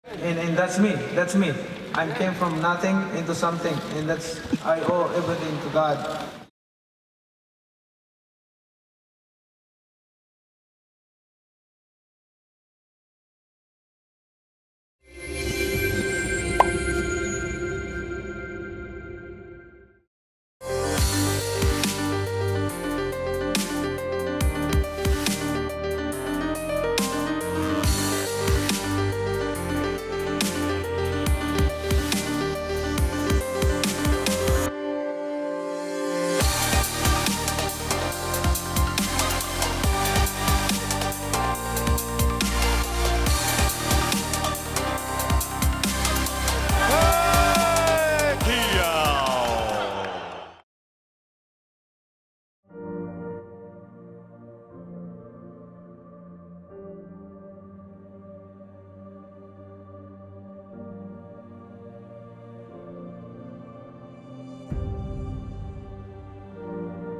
And that's me. That's me. I came from nothing into something, and I owe everything to God.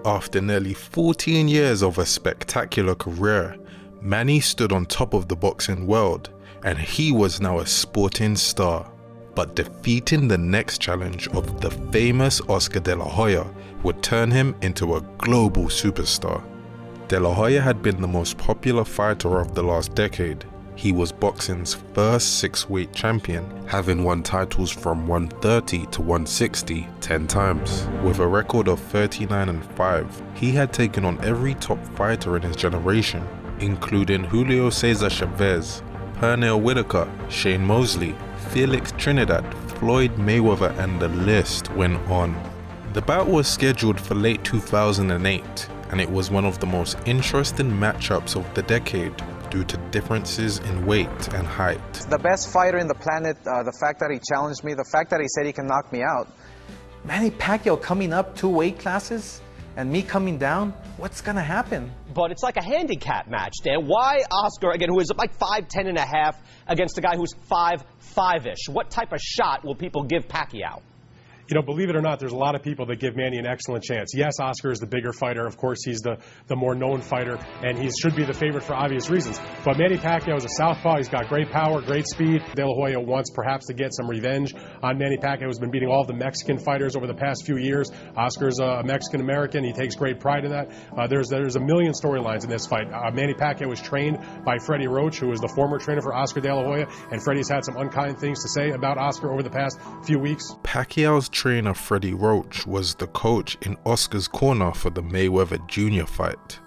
After nearly 14 years of a spectacular career, Manny stood on top of the boxing world, and he was now a sporting star. But defeating the next challenge of the famous Oscar De La Hoya would turn him into a global superstar. De La Hoya had been the most popular fighter of the last decade. He was boxing's first 6-weight champion, having won titles from 130 to 160 10 times. With a record of 39-5, he had taken on every top fighter in his generation, including Julio Cesar Chavez, Pernell Whitaker, Shane Mosley, Felix Trinidad, Floyd Mayweather, and the list went on. The bout was scheduled for late 2008, and it was one of the most interesting matchups of the decade, due to differences in weight and height. The best fighter in the planet, the fact that he challenged me, the fact that he said he can knock me out. Manny Pacquiao coming up 2 weight classes and me coming down, what's gonna happen? But it's like a handicap match, Dan. Why Oscar, again, who is like 5'10 and a half, against a guy who's 5'5-ish? What type of shot will people give Pacquiao? You know, believe it or not, there's a lot of people that give Manny an excellent chance. Yes, Oscar is the bigger fighter. Of course, he's the more known fighter, and he should be the favorite for obvious reasons. But Manny Pacquiao is a southpaw. He's got great power, great speed. De La Hoya wants perhaps to get some revenge on Manny Pacquiao, who's been beating all of the Mexican fighters over the past few years. Oscar's a Mexican-American. He takes great pride in that. There's a million storylines in this fight. Manny Pacquiao was trained by Freddie Roach, who was the former trainer for Oscar De La Hoya, and Freddie's had some unkind things to say about Oscar over the past few weeks. Pacquiao's trainer Freddie Roach was the coach in Oscar's corner for the Mayweather Jr. fight.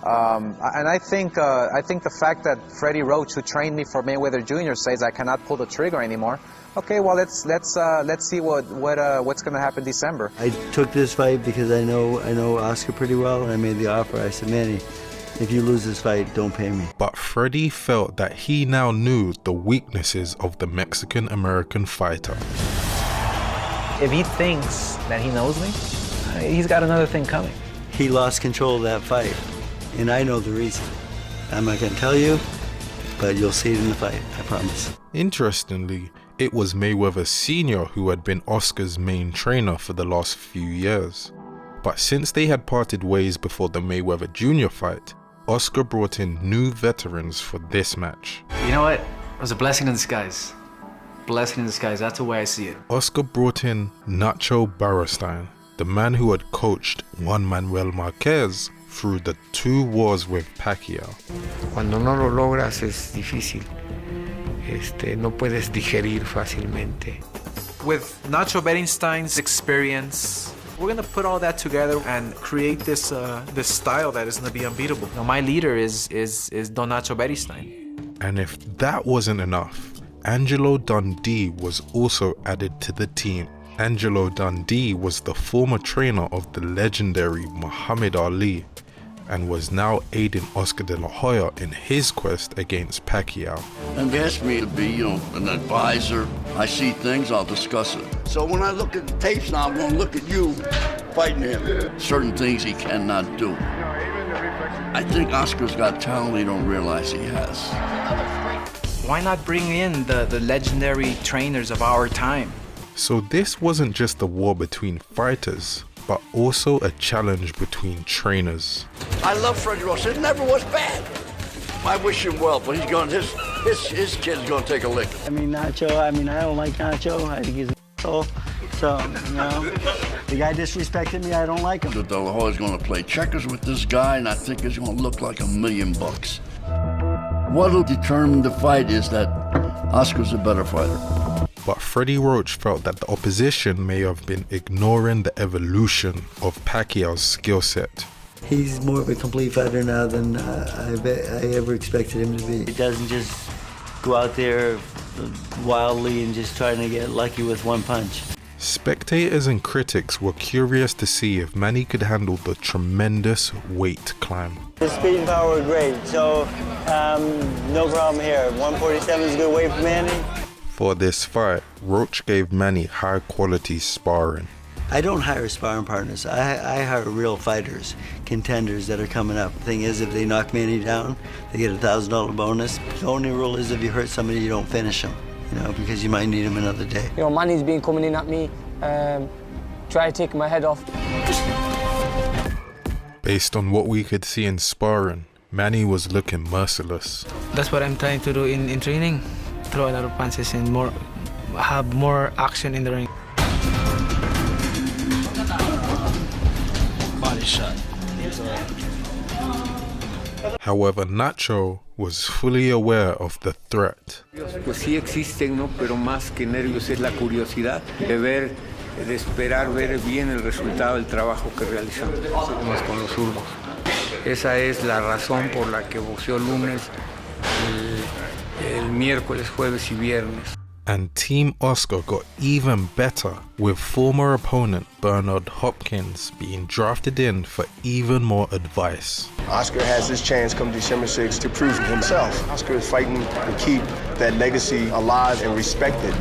And I think the fact that Freddie Roach, who trained me for Mayweather Jr., says I cannot pull the trigger anymore. Okay, well let's see what's going to happen December. I took this fight because I know Oscar pretty well, and I made the offer. I said, Manny, if you lose this fight, don't pay me. But Freddie felt that he now knew the weaknesses of the Mexican-American fighter. If he thinks that he knows me, he's got another thing coming. He lost control of that fight, and I know the reason. I'm not going to tell you, but you'll see it in the fight, I promise. Interestingly, it was Mayweather Sr. who had been Oscar's main trainer for the last few years. But since they had parted ways before the Mayweather Jr. fight, Oscar brought in new veterans for this match. You know what? It was a blessing in disguise. Blessing in disguise, that's the way I see it. Oscar brought in Nacho Barrera, the man who had coached Juan Manuel Marquez through the 2 wars with Pacquiao. Cuando no lo logras es difícil. No puedes digerir fácilmente. With Nacho Beristain experience, we're gonna put all that together and create this style that is gonna be unbeatable. Now, my leader is Don Nacho Beristain. And if that wasn't enough, Angelo Dundee was also added to the team. Angelo Dundee was the former trainer of the legendary Muhammad Ali and was now aiding Oscar De La Hoya in his quest against Pacquiao. And they asked me to be, an advisor. I see things, I'll discuss it. So when I look at the tapes now, I'm going to look at you fighting him. Certain things he cannot do. I think Oscar's got talent he don't realize he has. Why not bring in the legendary trainers of our time? So this wasn't just a war between fighters, but also a challenge between trainers. I love Freddie Roach. It never was bad. I wish him well, but he's gone. His His kid's gonna take a lick. I mean, Nacho, I don't like Nacho. I think he's an asshole. So, you know, the guy disrespected me, I don't like him. De La Hoya's gonna play checkers with this guy, and I think it's gonna look like $1 million. What'll determine the fight is that Oscar's a better fighter. But Freddie Roach felt that the opposition may have been ignoring the evolution of Pacquiao's skill set. He's more of a complete fighter now than I ever expected him to be. He doesn't just go out there wildly and just trying to get lucky with one punch. Spectators and critics were curious to see if Manny could handle the tremendous weight climb. The speed and power were great, so no problem here. 147 is a good weight for Manny. For this fight, Roach gave Manny high-quality sparring. I don't hire sparring partners. I hire real fighters, contenders that are coming up. The thing is, if they knock Manny down, they get a $1,000 bonus. The only rule is if you hurt somebody, you don't finish them, you know, because you might need him another day. You know, Manny's been coming in at me, try to take my head off. Based on what we could see in sparring, Manny was looking merciless. That's what I'm trying to do in training. Throw a lot of punches and have more action in the ring. Body shot. However, Nacho was fully aware of the threat. Pues sí existen, ¿no? Pero más que nervios es la curiosidad de esperar ver bien el resultado del trabajo que realizamos con los zurdos. Esa es la razón por la que boxeo lunes, el miércoles, jueves y viernes. And Team Oscar got even better, with former opponent Bernard Hopkins being drafted in for even more advice. Oscar has his chance come December 6th to prove himself. Oscar is fighting to keep that legacy alive and respected.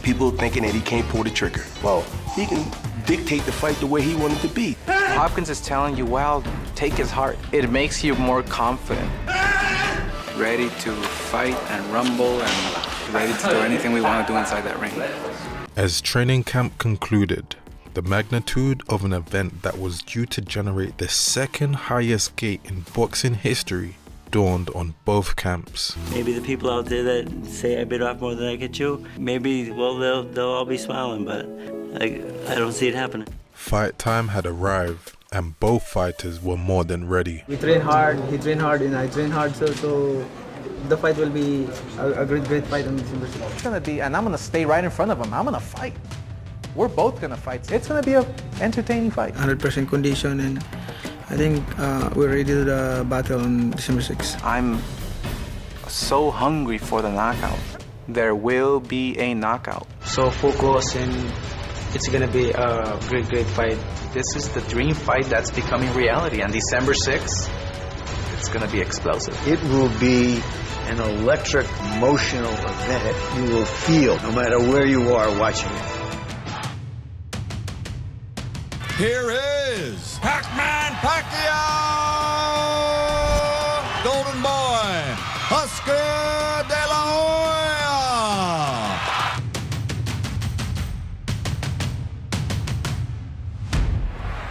People thinking that he can't pull the trigger. Well, he can dictate the fight the way he wanted to be. Hopkins is telling you, well, take his heart. It makes you more confident. Ready to fight and rumble and ready to do anything we want to do inside that ring. As training camp concluded, the magnitude of an event that was due to generate the second highest gate in boxing history dawned on both camps. Maybe the people out there that say I bit off more than I could chew, maybe, well, they'll all be smiling, but I don't see it happening. Fight time had arrived, and both fighters were more than ready. We train hard, he trained hard, and I train hard, so the fight will be a great fight on December 6th. It's gonna be, and I'm gonna stay right in front of him. I'm gonna fight. We're both gonna fight. It's gonna be an entertaining fight. 100% condition, and I think we're ready to the battle on December 6th. I'm so hungry for the knockout. There will be a knockout. So focus, and it's gonna be a great fight. This is the dream fight that's becoming reality, and December 6th, it's gonna be explosive. It will be an electric, emotional event you will feel no matter where you are watching it. Here is Pac-Man Pacquiao! Golden Boy, Oscar De La Hoya!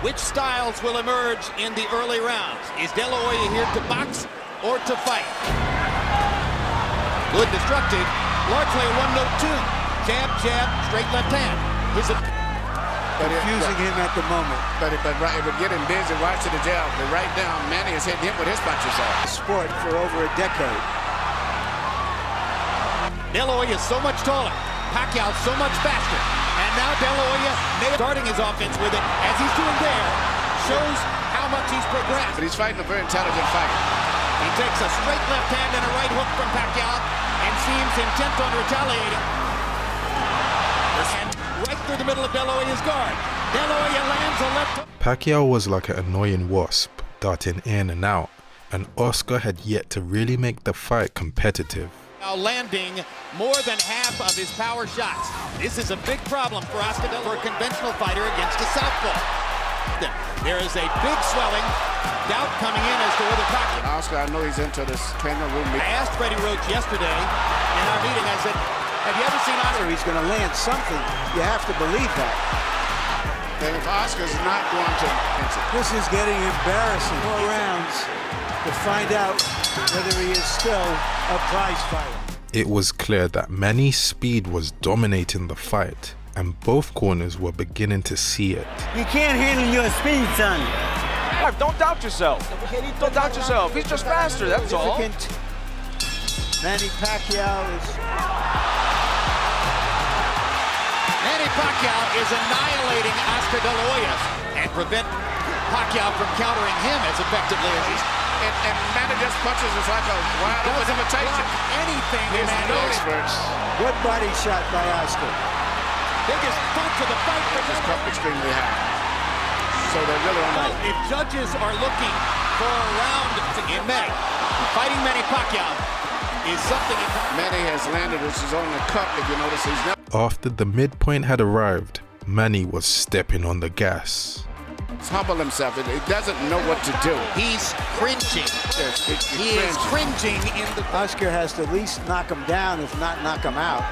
Which styles will emerge in the early rounds? Is De La Hoya here to box or to fight? Good destructive, largely a one-note tune. Jab, jab, straight left hand. Confusing him at the moment. But it would get him busy watching the jab. But right now, Manny is hitting him with his punches off. Sport for over a decade. De La Hoya is so much taller. Pacquiao so much faster. And now De La Hoya starting his offense with it, as he's doing there, shows how much he's progressed. But he's fighting a very intelligent fight. He takes a straight left hand and a right hook from Pacquiao and seems intent on retaliating. And right through the middle of De La Hoya's guard. De La Hoya lands a left hook. Pacquiao was like an annoying wasp, darting in and out, and Oscar had yet to really make the fight competitive. Now landing more than half of his power shots. This is a big problem for Oscar De La Hoya, a conventional fighter against a southpaw. There is a big swelling, doubt coming in as to whether Pacquiao... Oscar, I know he's into this training room. I asked Freddie Roach yesterday in our meeting, I said, have you ever seen Oscar? He's going to land something. You have to believe that. And if Oscar's not going to... This is getting embarrassing. 4 rounds. to find out whether he is still a prize fighter. It was clear that Manny's speed was dominating the fight, and both corners were beginning to see it. He can't handle your speed, son. Don't doubt yourself. Don't doubt yourself. He's just faster, that's all. Manny Pacquiao is... Manny Pacquiao is annihilating Oscar De La Hoya and prevent Pacquiao from countering him as effectively as he's... And Manny just punches us like a wide open invitation. Anything There's no experts. Good body shot by Oscar. Biggest punch of the fight for Just cut extremely high. So they're really on that. If judges are looking for a round in May, fighting Manny Pacquiao is something... Manny has landed, this is on the cup, if you notice. He's never... After the midpoint had arrived, Manny was stepping on the gas. Humble himself. He doesn't know what to do. He's cringing. Yes, he is cringing in the... Oscar has to at least knock him down, if not knock him out,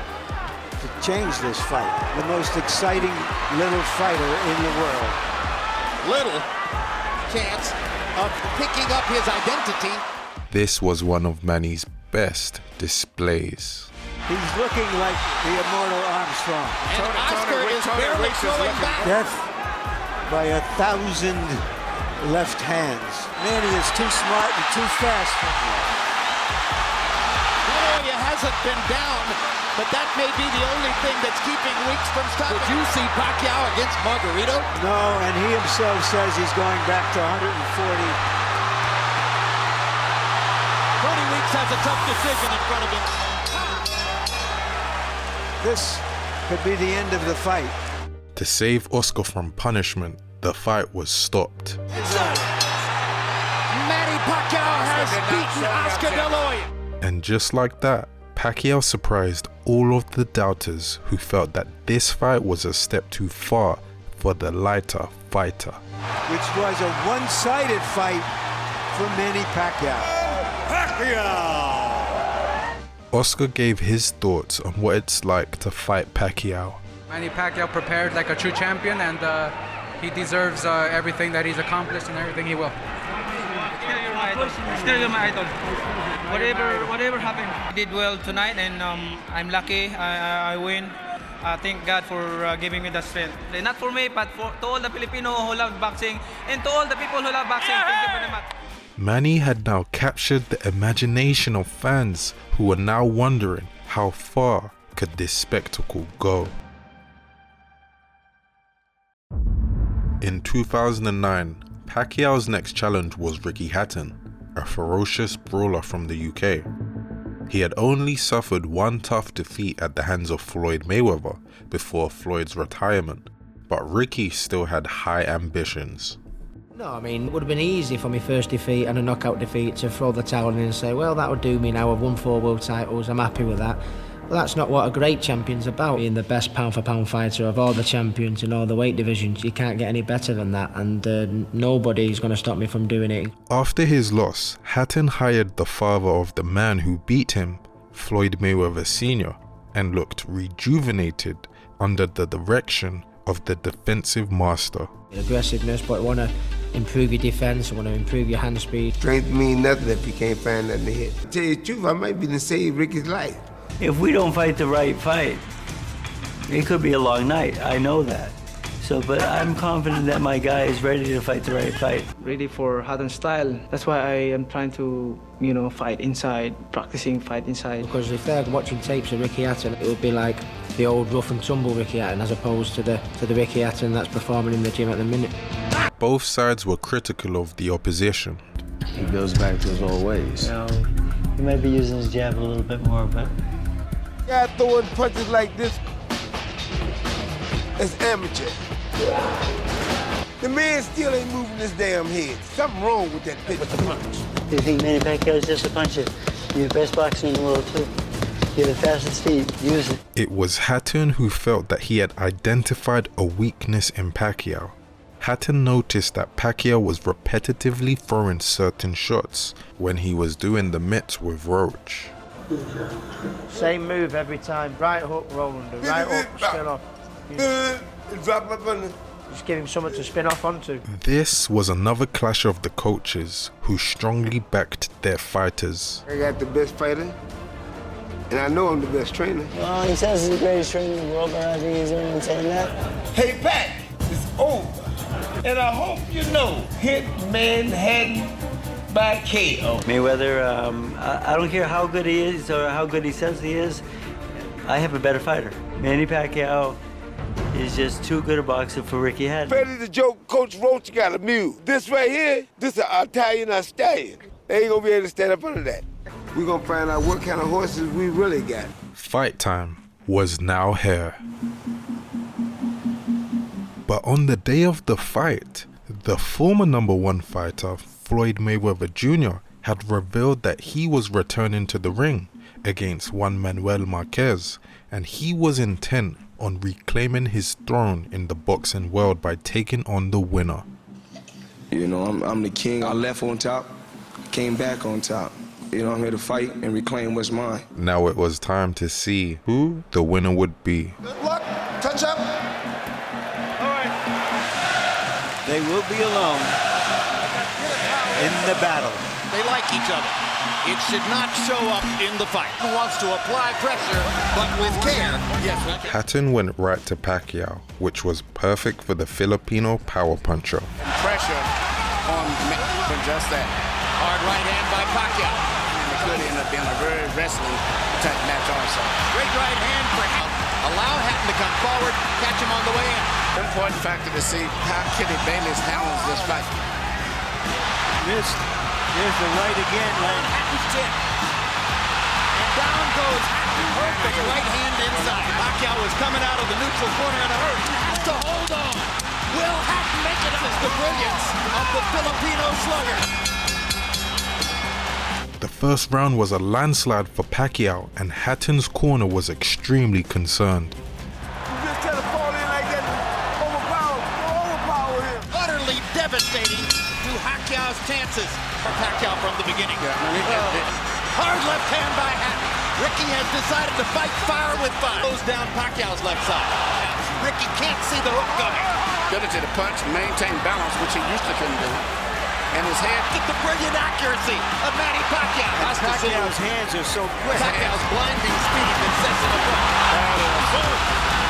to change this fight. The most exciting little fighter in the world. Little chance of picking up his identity. This was one of Manny's best displays. He's looking like the immortal Armstrong. And Oscar is barely throwing back. Death by 1,000 left hands. Manny is too smart and too fast. De La Hoya hasn't been down, but that may be the only thing that's keeping Weeks from stopping. Did you see Pacquiao against Margarito? No, and he himself says he's going back to 140. Tony Weeks has a tough decision in front of him. This could be the end of the fight. To save Oscar from punishment, the fight was stopped. Manny Pacquiao has beaten Oscar De La Hoya. And just like that, Pacquiao surprised all of the doubters who felt that this fight was a step too far for the lighter fighter. Which was a one-sided fight for Manny Pacquiao. Oscar gave his thoughts on what it's like to fight Pacquiao. Manny Pacquiao prepared like a true champion, and he deserves everything that he's accomplished and everything he will. Still you're my idol. Whatever happened, I did well tonight, and I'm lucky I win. Thank God for giving me the strength. Not for me, but to all the Filipino who love boxing, and to all the people who love boxing. Thank you very much. Manny had now captured the imagination of fans who were now wondering how far could this spectacle go. In 2009, Pacquiao's next challenge was Ricky Hatton, a ferocious brawler from the UK. He had only suffered one tough defeat at the hands of Floyd Mayweather before Floyd's retirement, but Ricky still had high ambitions. No, I mean, it would have been easy for my first defeat and a knockout defeat to throw the towel in and say, well, that would do me now, I've won 4 world titles, I'm happy with that. Well, that's not what a great champion's about. Being the best pound-for-pound fighter of all the champions in all the weight divisions, you can't get any better than that, and nobody's going to stop me from doing it. After his loss, Hatton hired the father of the man who beat him, Floyd Mayweather Sr., and looked rejuvenated under the direction of the defensive master. Aggressiveness, but you want to improve your defense, you want to improve your hand speed. Strength means nothing if you can't find nothing to hit. To tell you the truth, I might be to save Ricky's life. If we don't fight the right fight, it could be a long night. I know that. But I'm confident that my guy is ready to fight the right fight. Ready for Hatton style. That's why I am trying to, fight inside, practicing fight inside. Because if they're watching tapes of Ricky Hatton, it would be like the old rough and tumble Ricky Hatton as opposed to the Ricky Hatton that's performing in the gym at the minute. Both sides were critical of the opposition. He goes back to his old ways. He might be using his jab a little bit more, but... Guy throwing punches like this, it's amateur. The man still ain't moving his damn head. Something wrong with that pitch. Punch. Do you think Manny Pacquiao is just a puncher? You're the best boxer in the world, too. You have the fastest feet. Use it. It was Hatton who felt that he had identified a weakness in Pacquiao. Hatton noticed that Pacquiao was repetitively throwing certain shots when he was doing the mitts with Roach. Same move every time. Right hook, roll under. Right hook, still off. Drop up under. Just give him something to spin off onto. This was another clash of the coaches who strongly backed their fighters. I got the best fighter, and I know I'm the best trainer. Well, he says he's the greatest trainer in the world, but I think he's the only one saying that. Hey, Pat, it's over. And I hope you know, hit Manhattan by KO. Mayweather, I don't care how good he is or how good he says he is, I have a better fighter. Manny Pacquiao is just too good a boxer for Ricky Hatton. Ready to joke, Coach Roach got a mule. This right here, this is an Italian stallion. They ain't gonna be able to stand up under that. We're gonna find out what kind of horses we really got. Fight time was now here. But on the day of the fight, the former #1 fighter, Floyd Mayweather Jr., had revealed that he was returning to the ring against Juan Manuel Marquez, and he was intent on reclaiming his throne in the boxing world by taking on the winner. You know, I'm the king. I left on top, came back on top. You know, I'm here to fight and reclaim what's mine. Now it was time to see who the winner would be. Good luck. Touch up. All right. They will be alone in the battle. They like each other. It should not show up in the fight. He wants to apply pressure, but with care. Yes. Hatton went right to Pacquiao, which was perfect for the Filipino power puncher. Pressure on just that. Hard right hand by Pacquiao. It could end up being a very wrestling type match also. Great right hand for Hatton. Allow Hatton to come forward, catch him on the way in. Important factor to see how Kitty Bayless handles this fight. Missed. Here's the right again, Len. Hatton's chin. And down goes Hatton. Perfect right hand inside. Pacquiao was coming out of the neutral corner in a hurry. Has to hold on. Will Hatton make it? This is the brilliance of the Filipino slugger. The first round was a landslide for Pacquiao, and Hatton's corner was extremely concerned. You just try to fall in like that. Overpower him. Utterly devastating to Pacquiao's chances. For Pacquiao from the beginning. Hard left hand by Hatton. Ricky has decided to fight fire with fire. Goes down Pacquiao's left side. Ricky can't see the hook coming. Ability to punch, maintain balance, which he used to couldn't do. And his head. Get the brilliant accuracy of Manny Pacquiao. Pacquiao's hands are so quick. Pacquiao's blinding speed that sets him apart.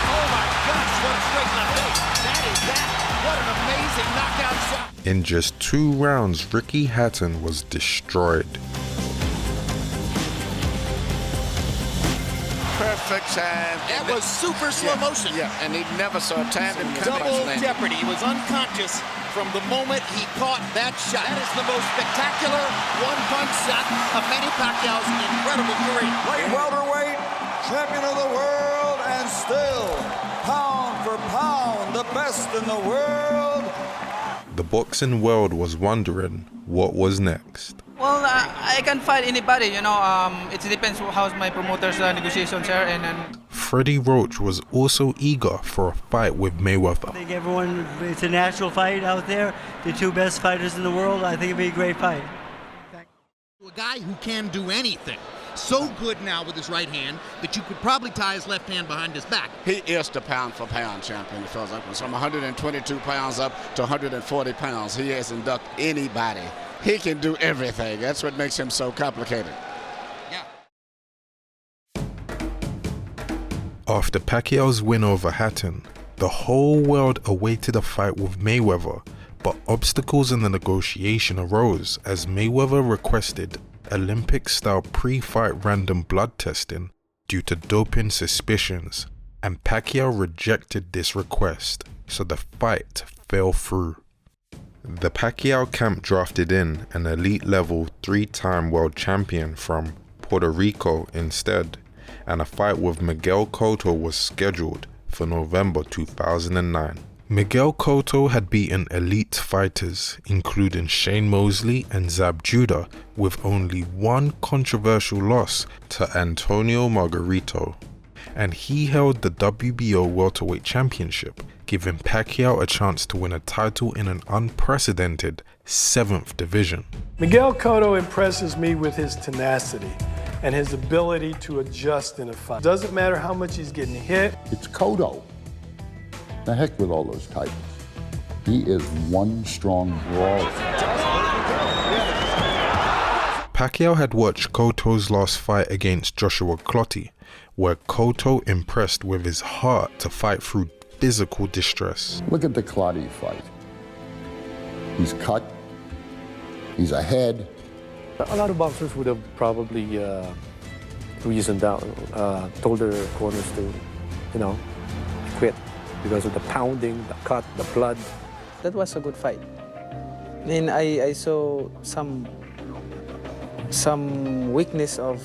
Oh my gosh, what a straight left. That is that. What an amazing knockout shot. In just 2 rounds, Ricky Hatton was destroyed. Perfect time. That was super slow motion. Yeah, and he never saw time in Double jeopardy. He was unconscious from the moment he caught that shot. That is the most spectacular one-punch shot of Manny Pacquiao's incredible career. Light welterweight, champion of the world, and still, pound for pound, the best in the world. The boxing world was wondering what was next. Well, I can fight anybody, you know. It depends how's my promoter's negotiations are. And Freddie Roach was also eager for a fight with Mayweather. I think everyone, it's a natural fight out there. The 2 best fighters in the world. I think it'd be a great fight. A guy who can do anything. So good now with his right hand that you could probably tie his left hand behind his back. He is the pound-for-pound champion. From 122 pounds up to 140 pounds, he hasn't ducked anybody. He can do everything. That's what makes him so complicated. After Pacquiao's win over Hatton, the whole world awaited a fight with Mayweather, but obstacles in the negotiation arose as Mayweather requested Olympic-style pre-fight random blood testing due to doping suspicions, and Pacquiao rejected this request, so the fight fell through. The Pacquiao camp drafted in an elite-level 3-time world champion from Puerto Rico instead, and a fight with Miguel Cotto was scheduled for November 2009. Miguel Cotto had beaten elite fighters including Shane Mosley and Zab Judah, with only one controversial loss to Antonio Margarito, and he held the WBO welterweight championship, giving Pacquiao a chance to win a title in an unprecedented 7th division. Miguel Cotto impresses me with his tenacity and his ability to adjust in a fight. Doesn't matter how much he's getting hit. It's Cotto. The heck with all those titles. He is one strong brawler. Pacquiao had watched Cotto's last fight against Joshua Clottey, where Cotto impressed with his heart to fight through physical distress. Look at the Clottey fight. He's cut, he's ahead. A lot of boxers would have probably reasoned down, told their corners to, quit because of the pounding, the cut, the blood. That was a good fight. And I saw some weakness of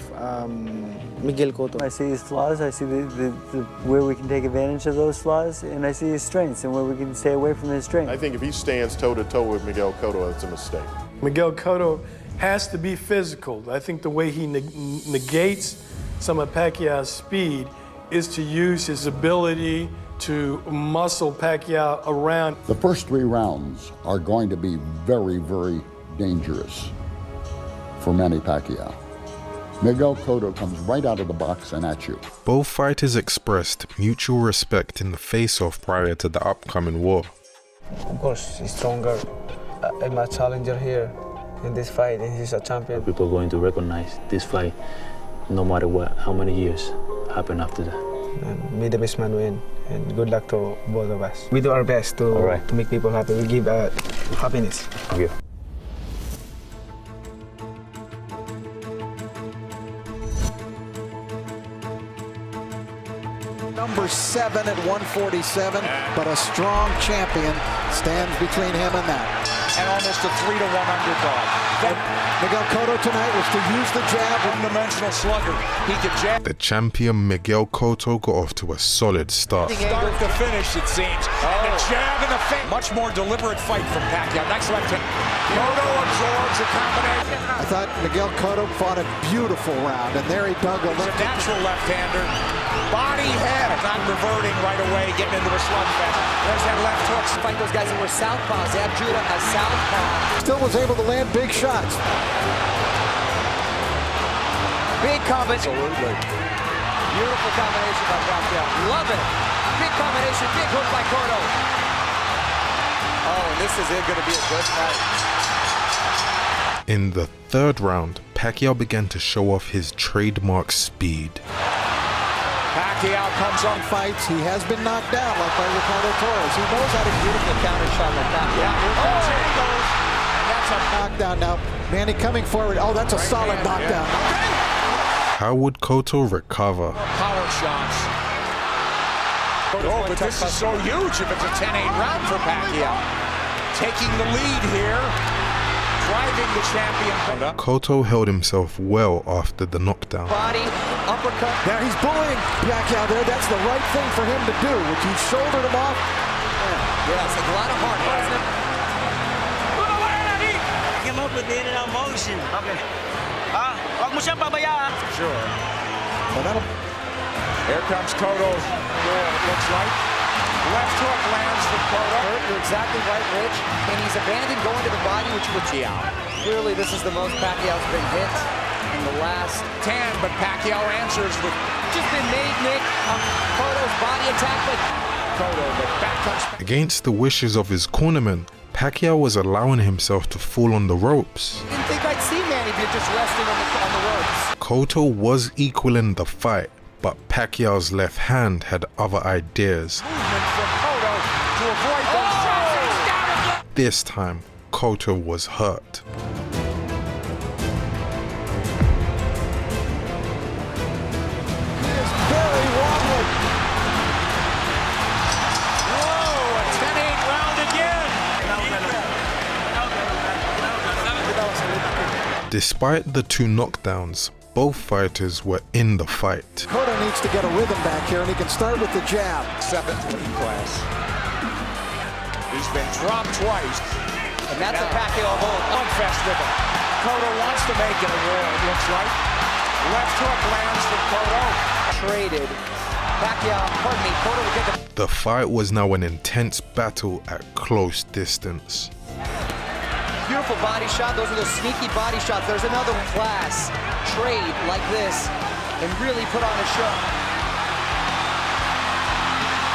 Miguel Cotto. I see his flaws, I see where we can take advantage of those flaws, and I see his strengths and where we can stay away from his strengths. I think if he stands toe-to-toe with Miguel Cotto, that's a mistake. Miguel Cotto has to be physical. I think the way he negates some of Pacquiao's speed is to use his ability to muscle Pacquiao around. The first 3 rounds are going to be very, very dangerous for Manny Pacquiao. Miguel Cotto comes right out of the box and at you. Both fighters expressed mutual respect in the face-off prior to the upcoming war. Of course, he's stronger. I'm a challenger here in this fight, and he's a champion. People are going to recognize this fight no matter what, how many years happen after that. And may the best man win, and good luck to both of us. We do our best to make people happy. We give happiness. Thank you. Number 7 at 147, but a strong champion stands between him and that. And almost a 3-1 underdog. Miguel Cotto tonight was to use the jab. One-dimensional slugger. He could jab. The champion Miguel Cotto got off to a solid start. Start to finish, it seems. And the jab in the face. Much more deliberate fight from Pacquiao. Next left hand. Cotto absorbs a combination. I thought Miguel Cotto fought a beautiful round, and there he dug a left. A natural left-hander. Body head. Not reverting right away, getting into a slugfest. There's that left hook. Fight those guys that were southpaws. They have Judah as southpaw. Still was able to land big shots. Big combination. Absolutely. Beautiful combination by Pacquiao. Love it. Big combination. Big hook by Cotto. Oh, and this is going to be a good fight. In the 3rd round, Pacquiao began to show off his trademark speed. Pacquiao comes on fights. He has been knocked down like by Ricardo Torres. He knows how to beautiful counter shot like that. Here he goes. And that's a knockdown now. Manny coming forward. Oh, that's a solid knockdown. How would Cotto recover? Power shots. Oh, but this is so huge if it's a 10-8 round for Pacquiao. Taking the lead here. Driving the champion. Cotto held himself well after the knockdown. Body, uppercut. Now he's bullying Pacquiao there. That's the right thing for him to do. Which he shouldered him off. Yeah, it's like a lot of heart. Came up with the in and out motion. Okay. Wag mo siyang pabayaan. Sure. Here comes Cotto. It looks like. Left hook lands for Cotto. You're exactly right, Rich. And he's abandoned going to the body, which would clearly this is the most Pacquiao's been hit in the last 10, but Pacquiao answers with just been made, Nick, Cotto's body attack, but Cotto, but back comes. Against the wishes of his cornerman, Pacquiao was allowing himself to fall on the ropes. I didn't think I'd see Manny just resting on the ropes. Cotto was equaling the fight, but Pacquiao's left hand had other ideas. Movement from Cotto to avoid those shots. He's down again. This time, Cotto was hurt. He is very wobbly. Whoa, a 10-8 round again. Despite the 2 knockdowns, both fighters were in the fight. Cotto needs to get a rhythm back here, and he can start with the jab. 7th weight class. He's been dropped twice. And that's a Pacquiao hold. Slugfest with him. Cotto wants to make it a war, it looks like. Left hook lands for Cotto. Traded. Cotto will get the fight was now an intense battle at close distance. Beautiful body shot. Those are those sneaky body shots. There's another class. Trade like this and really put on a show.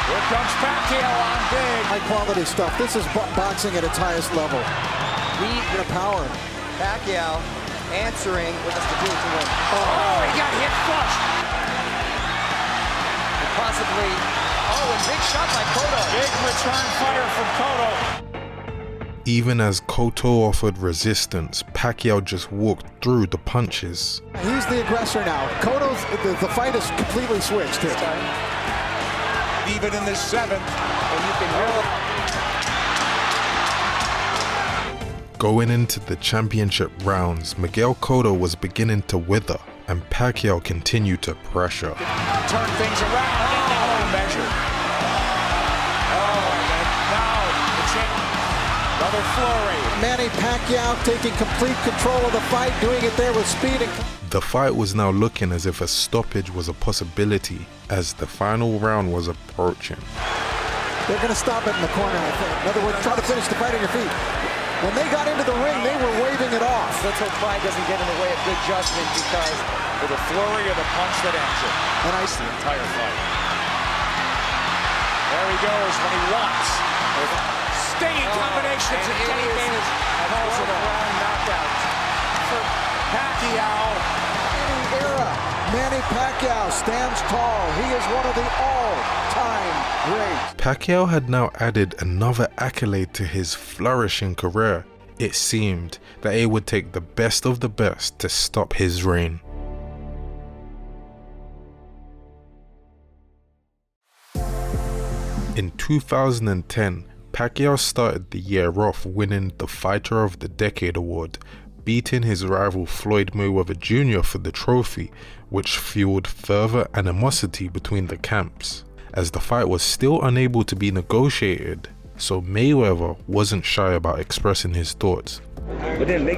Here Jumps Pacquiao on big. High quality stuff. This is boxing at its highest level. Heat and power. Pacquiao answering what has to do to win. Oh, he got hit flush. And possibly, a big shot by Cotto. Big return fire from Cotto. Even as Cotto offered resistance, Pacquiao just walked through the punches. He's the aggressor now. Cotto's, the fight is completely switched here. Even in the seventh, and you can hear Going into the championship rounds, Miguel Cotto was beginning to wither, and Pacquiao continued to pressure. turn things around. Oh, measure. Oh, and now the champ. Another flurry. Manny Pacquiao taking complete control of the fight, doing it there with speed and... The fight was now looking as if a stoppage was a possibility as the final round was approaching. They're going to stop it in the corner, I think. In other words, try to finish the fight on your feet. When they got into the ring, they were waving it off. Let's hope pride doesn't get in the way of good judgment, because for the flurry of the punch that ends it. And I the entire fight. There he goes when he wants. Stinging combinations of takedowns and also the round knockout for Pacquiao. Era. Manny Pacquiao stands tall. He is one of the all-time greats. Pacquiao had now added another accolade to his flourishing career. It seemed that it would take the best of the best to stop his reign. In 2010, Pacquiao started the year off winning the Fighter of the Decade award, beating his rival Floyd Mayweather Jr. for the trophy, which fueled further animosity between the camps, as the fight was still unable to be negotiated, so Mayweather wasn't shy about expressing his thoughts. But then they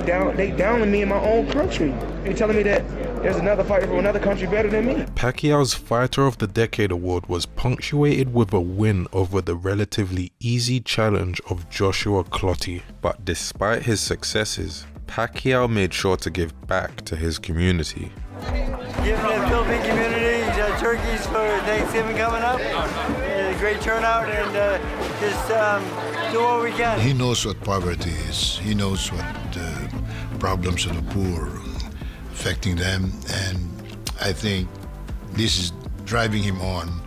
downing me in my own country and telling me that there's another fighter from another country better than me. Pacquiao's Fighter of the Decade award was punctuated with a win over the relatively easy challenge of Joshua Clottey. But despite his successes, Pacquiao made sure to give back to his community. Giving the Philippine community turkeys for Thanksgiving coming up. A great turnout, and just do what we can. He knows what poverty is. He knows what problems of the poor affecting them, and I think this is driving him on.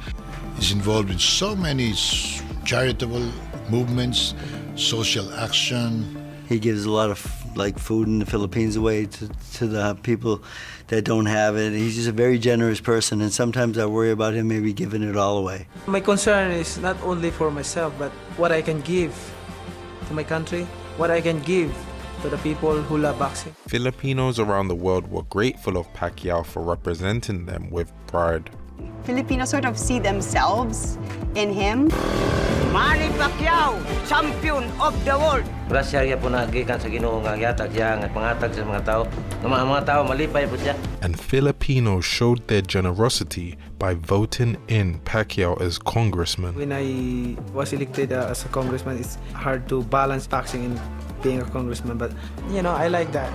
He's involved in so many charitable movements, social action. He gives a lot of food in the Philippines away to the people that don't have it. He's just a very generous person, and sometimes I worry about him maybe giving it all away. My concern is not only for myself, but what I can give to my country, what I can give to the people who love boxing. Filipinos around the world were grateful of Pacquiao for representing them with pride. Filipinos sort of see themselves in him. Manny Pacquiao, champion of the world. Grasya po na gikan sa Ginoo nga gihatag siya nga pangatag sa mga tao. Mga tao malipay po siya. And Filipinos showed their generosity by voting in Pacquiao as congressman. When I was elected as a congressman, it's hard to balance boxing and being a congressman, but you know, I like that.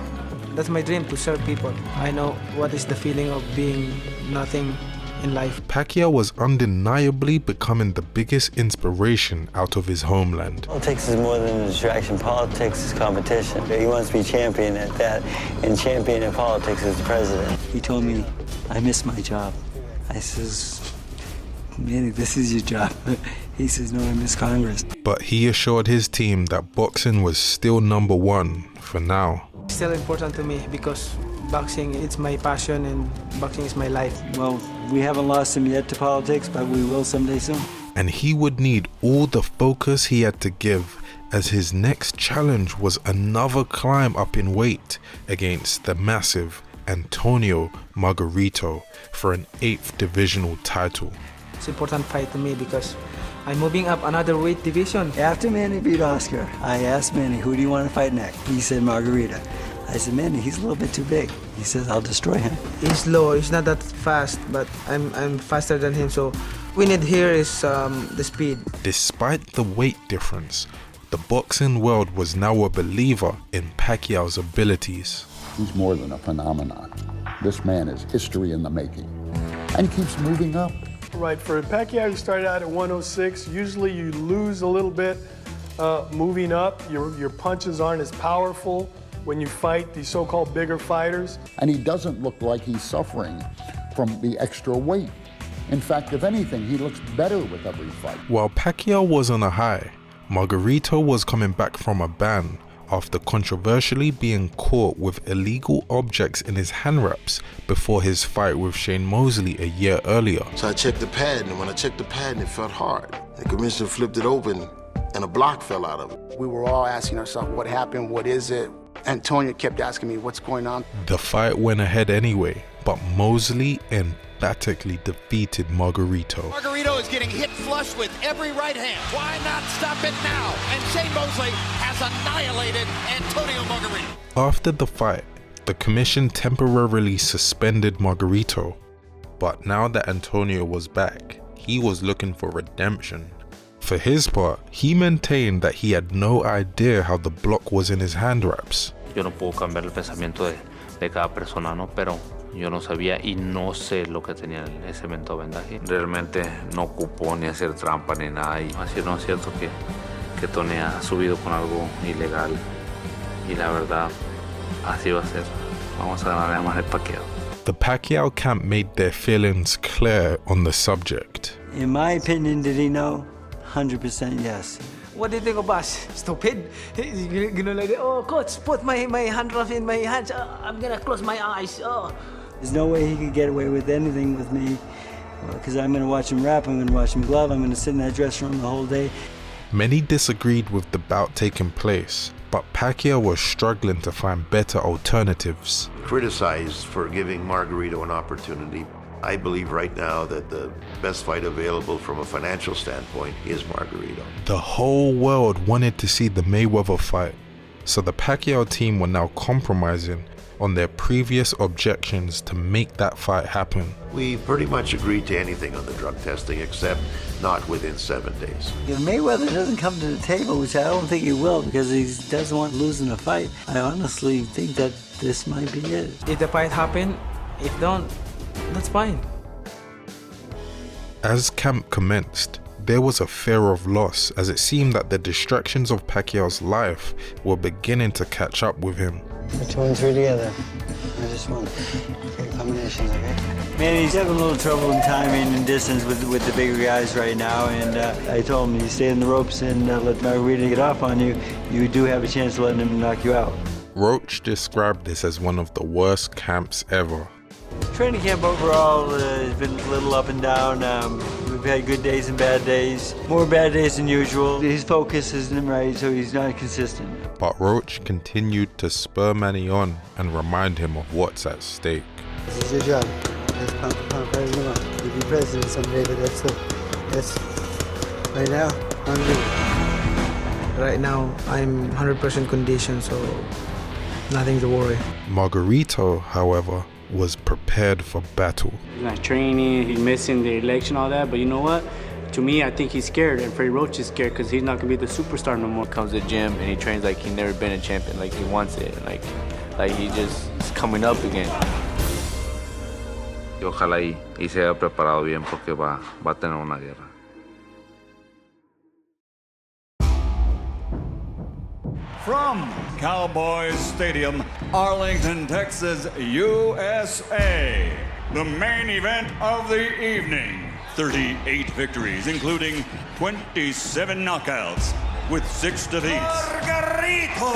That's my dream, to serve people. I know what is the feeling of being nothing in life. Pacquiao was undeniably becoming the biggest inspiration out of his homeland. Politics is more than a distraction. Politics is competition. He wants to be champion at that, and champion in politics is the president. He told me, I miss my job. I says, Manny, this is your job. He says, no, I miss Congress. But he assured his team that boxing was still #1 for now. It's still important to me because boxing, it's my passion, and boxing is my life. Well, we haven't lost him yet to politics, but we will someday soon. And he would need all the focus he had to give, as his next challenge was another climb up in weight against the massive Antonio Margarito for an 8th divisional title. It's an important fight to me because I'm moving up another weight division. After Manny beat Oscar, I asked Manny, who do you want to fight next? He said Margarito. I said, Manny, he's a little bit too big. He says, I'll destroy him. He's slow, he's not that fast, but I'm faster than him, so we need here is the speed. Despite the weight difference, the boxing world was now a believer in Pacquiao's abilities. He's more than a phenomenon. This man is history in the making. And he keeps moving up. Right, for Pacquiao, you started out at 106. Usually you lose a little bit moving up. Your punches aren't as powerful when you fight these so-called bigger fighters. And he doesn't look like he's suffering from the extra weight. In fact, if anything, he looks better with every fight. While Pacquiao was on a high, Margarito was coming back from a ban after controversially being caught with illegal objects in his hand wraps before his fight with Shane Mosley a year earlier. So I checked the pad, and when I checked the pad, it felt hard. The commissioner flipped it open, and a block fell out of it. We were all asking ourselves, what happened? What is it? Antonio kept asking me, what's going on? The fight went ahead anyway, but Mosley emphatically defeated Margarito. Margarito is getting hit flush with every right hand. Why not stop it now? And Shane Mosley has annihilated Antonio Margarito. After the fight, the commission temporarily suspended Margarito, but now that Antonio was back, he was looking for redemption. For his part, he maintained that he had no idea how the block was in his hand wraps. Yo no puedo cambiar el pensamiento de cada persona, ¿no? Pero yo no sabía y no sé lo que tenía ese evento de vendaje. Realmente no ocupó ni hacer trampa ni nada. Y así no es cierto que Tony ha subido con algo ilegal. Y la verdad, así va a ser. Vamos a ganar a Manny Pacquiao. The Pacquiao camp made their feelings clear on the subject. In my opinion, did he know? 100% yes. What do you think of us? Stupid? You're gonna like, oh, coach, put my hand wrap in my hands. I'm gonna close my eyes. Oh. There's no way he could get away with anything with me, because I'm gonna watch him wrap, I'm gonna watch him glove, I'm gonna sit in that dressing room the whole day. Many disagreed with the bout taking place, but Pacquiao was struggling to find better alternatives. Criticized for giving Margarito an opportunity. I believe right now that the best fight available from a financial standpoint is Margarito. The whole world wanted to see the Mayweather fight, so the Pacquiao team were now compromising on their previous objections to make that fight happen. We pretty much agreed to anything on the drug testing except not within 7 days. If Mayweather doesn't come to the table, which I don't think he will because he doesn't want losing a fight, I honestly think that this might be it. If the fight happen, if don't, that's fine. As camp commenced, there was a fear of loss as it seemed that the distractions of Pacquiao's life were beginning to catch up with him. Which one's three together? I just want combinations, okay? Man, he's having a little trouble in timing and distance with the bigger guys right now, and I told him, you stay in the ropes and let Margarito get off on you, you do have a chance of letting him knock you out. Roach described this as one of the worst camps ever. Training camp overall has been a little up and down. We've had good days and bad days. More bad days than usual. His focus isn't right, so he's not consistent. But Roach continued to spur Manny on and remind him of what's at stake. This is your job. That's pound president. You'll be president someday, but that's right now, unreal. Right now, I'm 100% conditioned, so nothing to worry. Margarito, however, was prepared for battle. He's not training, he's missing the election, all that, but you know what? To me, I think he's scared, and Freddie Roach is scared because he's not going to be the superstar no more. He comes to the gym and he trains like he's never been a champion, like he wants it, like he just is coming up again. Y ojalá y se haya preparado bien porque va a tener una guerra. From Cowboys Stadium, Arlington, Texas, USA. The main event of the evening. 38 victories, including 27 knockouts, with 6 defeats. Margarito!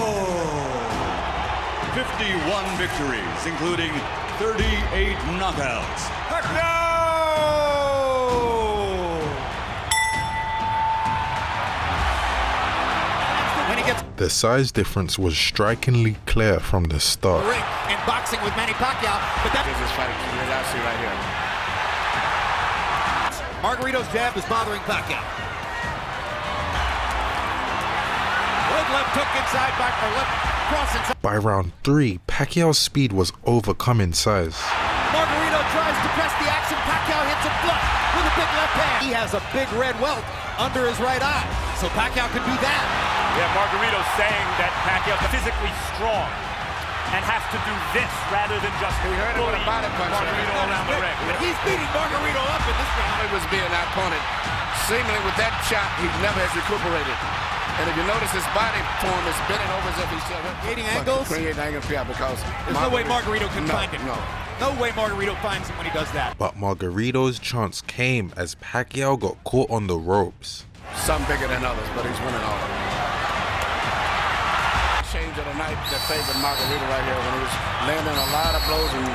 51 victories, including 38 knockouts. Pacquiao! The size difference was strikingly clear from the start. Ring in boxing with Manny Pacquiao, but that is this fight curiosity right here. Margarito's jab is bothering Pacquiao. Good left hook inside back or left cross inside. By round 3, Pacquiao's speed was overcoming size. Margarito tries to press the action. Pacquiao hits him flush with a big left hand. He has a big red welt under his right eye, so Pacquiao could do that. Yeah, Margarito's saying that Pacquiao's physically strong. and has to do this rather than just bully Margarito around the ring. But he's beating Margarito up in this round. He was being outpointed. Seemingly with that shot, he never has recuperated. And if you notice, his body form is bending over as if he's still creating angles. Creating angles, yeah, because there's no way Margarito can find him. No way Margarito finds him when he does that. But Margarito's chance came as Pacquiao got caught on the ropes. Some bigger than others, but he's winning all of them. Change of the night that favored Margarito right here when he was landing a lot of blows and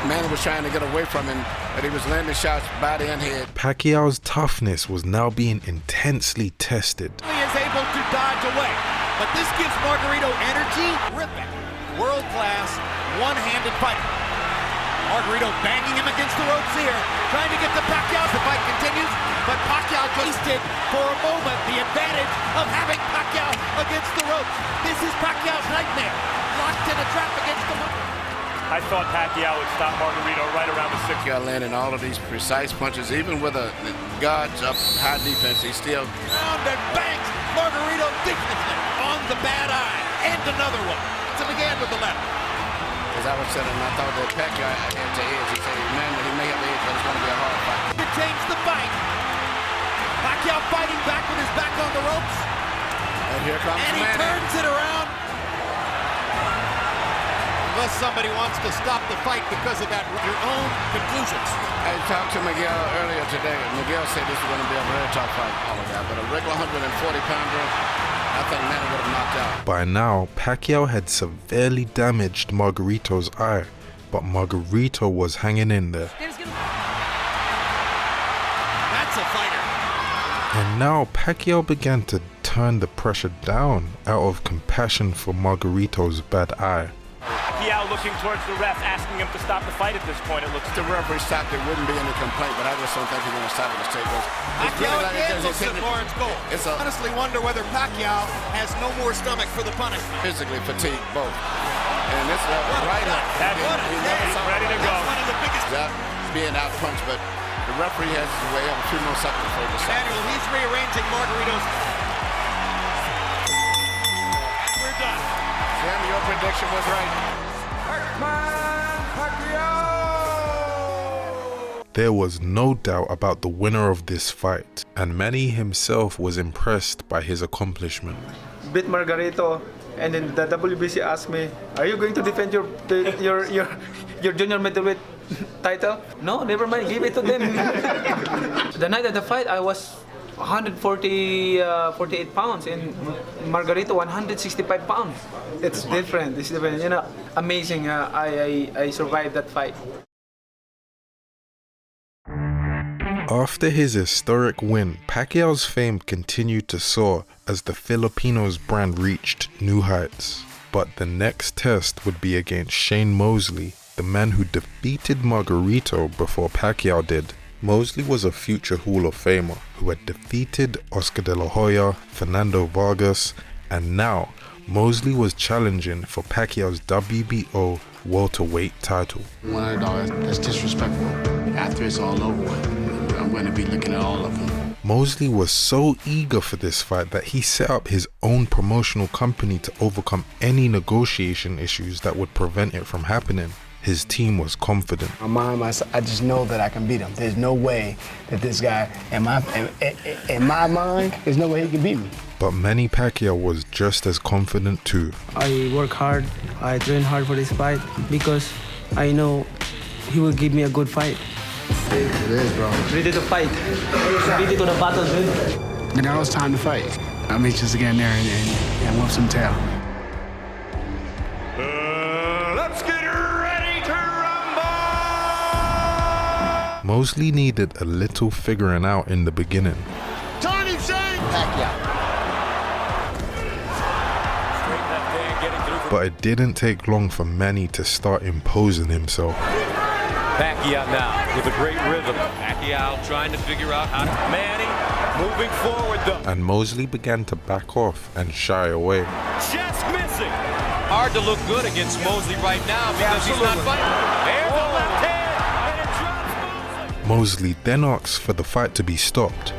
Manny was trying to get away from him, but he was landing shots body and head. Pacquiao's toughness was now being intensely tested. He is able to dodge away, but this gives Margarito energy. Terrific, world-class, one-handed fight. Margarito banging him against the ropes here, trying to get to Pacquiao. The fight continues, but Pacquiao wasted for a moment the advantage of having Pacquiao against the ropes. This is Pacquiao's nightmare, locked in a trap against the ropes. I thought Pacquiao would stop Margarito right around the 6th. Pacquiao landing all of these precise punches, even with a guards up high defense, he still round and banks Margarito defensively on the bad eye, and another one. So again with the left. As I was saying, I thought that Pacquiao had to edge. He said, man, he may have edge, but it's going to be a hard fight. To change the fight. Pacquiao fighting back with his back on the ropes. And here comes Manny. And he turns it around. Unless somebody wants to stop the fight because of that, your own conclusions. I talked to Miguel earlier today. Miguel said this was going to be a very tough fight, all of that. But a regular 140-pounder, I think Manny would have knocked out. By now, Pacquiao had severely damaged Margarito's eye, but Margarito was hanging in there. That's a fighter. And now Pacquiao began to turn the pressure down out of compassion for Margarito's bad eye. Pacquiao looking towards the ref, asking him to stop the fight at this point. It looks the referee stopped. There wouldn't be any complaint, but I just don't think he's going to stop it. Pacquiao again looks at Lawrence goal. I honestly wonder whether Pacquiao has no more stomach for the punishment. Physically fatigued, both. And this right up. He's ready to go. That's one of the biggest. Being out punched, but the referee has his way of a few more seconds for the stop. Manuel, he's rearranging Margarito's. And we're done. Jim, your prediction was right. There was no doubt about the winner of this fight, and Manny himself was impressed by his accomplishment. Beat Margarito, and then the WBC asked me, "Are you going to defend your junior middleweight title?" No, never mind, give it to them. The night of the fight, I was 48 pounds, and Margarito 165 pounds. It's different. It's different. You know, amazing. I survived that fight. After his historic win, Pacquiao's fame continued to soar as the Filipinos brand reached new heights. But the next test would be against Shane Mosley, the man who defeated Margarito before Pacquiao did. Mosley was a future Hall of Famer who had defeated Oscar De La Hoya, Fernando Vargas, and now Mosley was challenging for Pacquiao's WBO welterweight title. That's disrespectful. After it's all over with, I'm going to be looking at all of them. Mosley was so eager for this fight that he set up his own promotional company to overcome any negotiation issues that would prevent it from happening. His team was confident. In my mind, I just know that I can beat him. There's no way that this guy, in my mind, there's no way he can beat me. But Manny Pacquiao was just as confident too. I work hard, I train hard for this fight because I know he will give me a good fight. It is, bro. Ready to fight. Ready to the battle, dude. And now it's time to fight. I mean, just to get in there and whoop some tail. Let's get ready to rumble! Mosley needed a little figuring out in the beginning. Tony Shane! Pacquiao. But it didn't take long for Manny to start imposing himself. Pacquiao now with a great rhythm. Pacquiao trying to figure out how to... Manny moving forward though. And Mosley began to back off and shy away. Just missing. Hard to look good against Mosley right now because he's not fighting. There's the left hand and it drops Mosley. Mosley then asks for the fight to be stopped.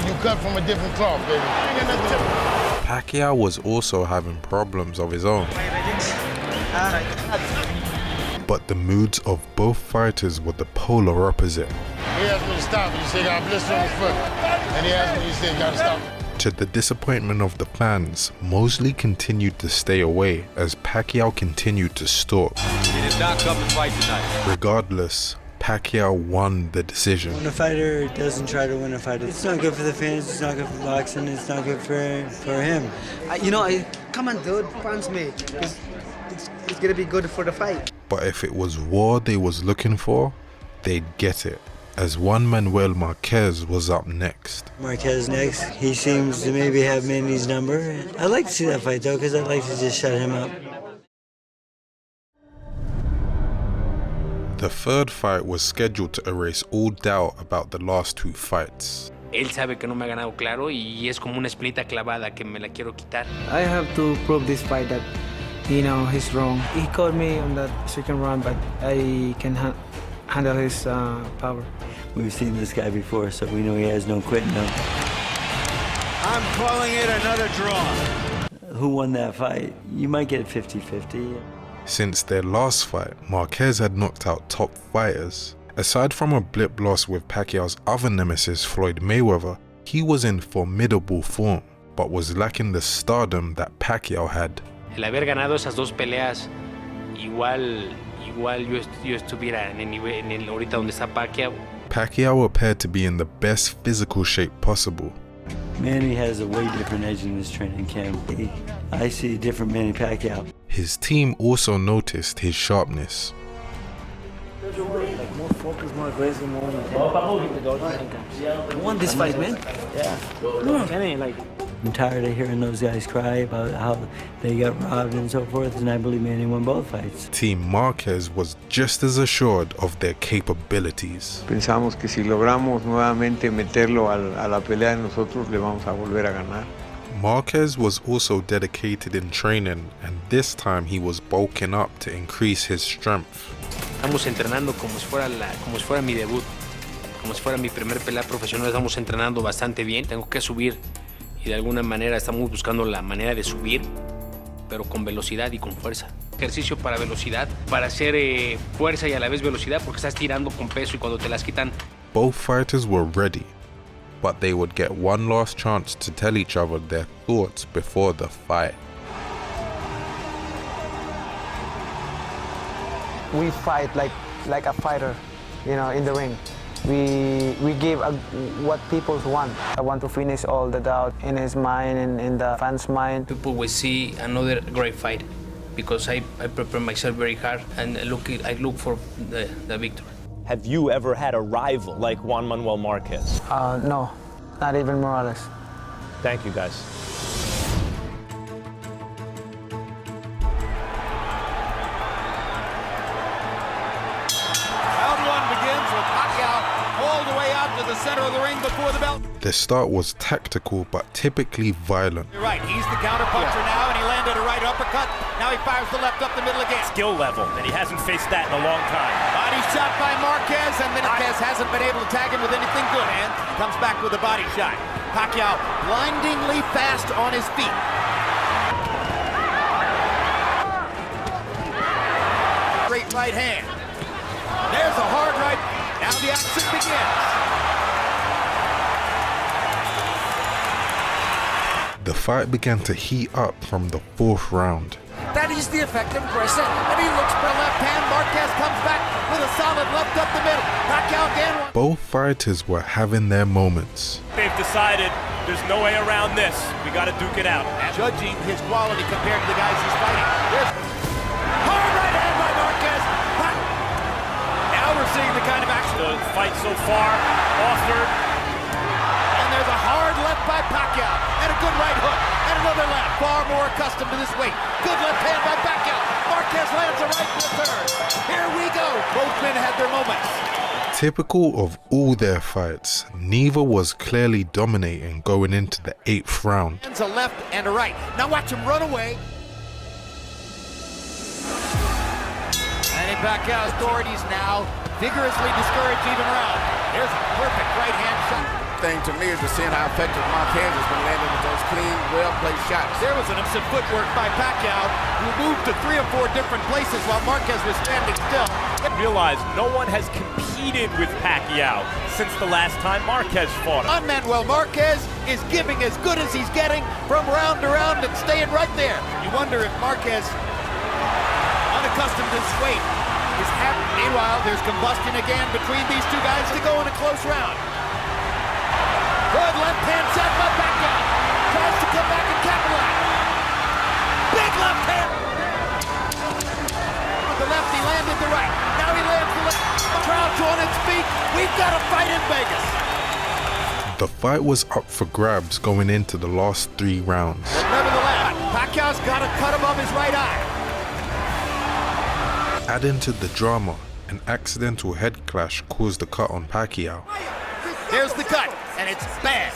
You cut from a different cloth, baby. Pacquiao was also having problems of his own. But the moods of both fighters were the polar opposite. He asked me to stop, and he said he got a blister on his foot. And he asked me, he said he got to stop. To the disappointment of the fans, Mosley continued to stay away as Pacquiao continued to stalk. He did not come to fight tonight. Regardless, Pacquiao won the decision. When a fighter doesn't try to win a fight, it's not good for the fans, it's not good for boxing, it's not good for him. Come on, dude, punch me. It's gonna be good for the fight. But if it was war they was looking for, they'd get it, as Juan Manuel Marquez was up next. Marquez next. He seems to maybe have Manny's number. I'd like to see that fight though, because I'd like to just shut him up. The third fight was scheduled to erase all doubt about the last two fights. Él sabe que no me ha ganado claro y es como una espinita clavada que me la quiero quitar. I have to prove this fight that, he's wrong. He caught me on that second round, but I can handle his power. We've seen this guy before, so we know he has no quitting him. I'm calling it another draw. Who won that fight? You might get 50-50. Since their last fight, Marquez had knocked out top fighters. Aside from a blip loss with Pacquiao's other nemesis Floyd Mayweather, he was in formidable form, but was lacking the stardom that Pacquiao had. El haber ganado esas dos peleas, igual yo estuviera en el nivel, ahorita donde está Pacquiao. Pacquiao appeared to be in the best physical shape possible. Manny has a way different edge in his training camp. I see a different Manny Pacquiao. His team also noticed his sharpness. More focus, more aggressive, more. I want this fight, man. Yeah. I'm tired of hearing those guys cry about how they got robbed and so forth, and I believe Manny won both fights. Team Marquez was just as assured of their capabilities. Pensamos que si logramos nuevamente meterlo a la pelea de nosotros, le vamos a volver a ganar. Marquez was also dedicated in training, and this time he was bulking up to increase his strength. Estamos entrenando como si fuera mi debut, como si fuera mi primer pelea profesional. Estamos entrenando bastante bien. Tengo que subir y de alguna manera estamos buscando la manera de subir, pero con velocidad y con fuerza. Ejercicio para velocidad, para hacer fuerza y a la vez velocidad, porque estás tirando con peso y cuando te las quitan. Both fighters were ready, but they would get one last chance to tell each other their thoughts before the fight. We fight like a fighter, in the ring. We give what people want. I want to finish all the doubt in his mind and in the fans' mind. People will see another great fight because I prepare myself very hard and I look for the victory. Have you ever had a rival like Juan Manuel Marquez? No, not even Morales. Thank you, guys. The center of the ring before the bell. The start was tactical but typically violent. You're right, he's the counterpuncher now, and he landed a right uppercut. Now he fires the left up the middle again. Skill level, and he hasn't faced that in a long time. Body shot by Marquez, and Marquez hasn't been able to tag him with anything good, and comes back with a body shot. Pacquiao blindingly fast on his feet. Great right hand. There's a hard right. Now the action begins. The fight began to heat up from the fourth round. That is the effective pressure, and he looks for the left hand. Marquez comes back with a solid left up the middle. Pacquiao again. Both fighters were having their moments. They've decided there's no way around this. We got to duke it out. Judging his quality compared to the guys he's fighting. There's hard right hand by Marquez. Now we're seeing the kind of action. The fight so far, offered. And there's a hard left by Pacquiao, and a good right hook, and another left. Far more accustomed to this weight. Good left hand by Pacquiao. Marquez lands a right for the third. Here we go. Both men had their moments. Typical of all their fights, neither was clearly dominating going into the 8th round. A left and a right. Now watch him run away. Manny Pacquiao's authorities now vigorously discourage even round. There's a perfect right hand shot. thing to me is just seeing how effective Marquez has been landing with those clean, well-placed shots. There was an impressive footwork by Pacquiao, who moved to 3 or 4 different places while Marquez was standing still. Realize no one has competed with Pacquiao since the last time Marquez fought. Juan Manuel Marquez is giving as good as he's getting from round to round and staying right there. You wonder if Marquez, unaccustomed to this weight, is happy. Meanwhile, there's combustion again between these two guys to go in a close round. Good left hand set by Pacquiao. Tries to come back and capitalize. Big left hand. With the left, he landed the right. Now he lands the left. The crowd's on its feet. We've got a fight in Vegas. The fight was up for grabs going into the last 3 rounds. But nevertheless, Pacquiao's got a cut above his right eye. Adding to the drama, an accidental head clash caused the cut on Pacquiao. There's the cut, and it's bad.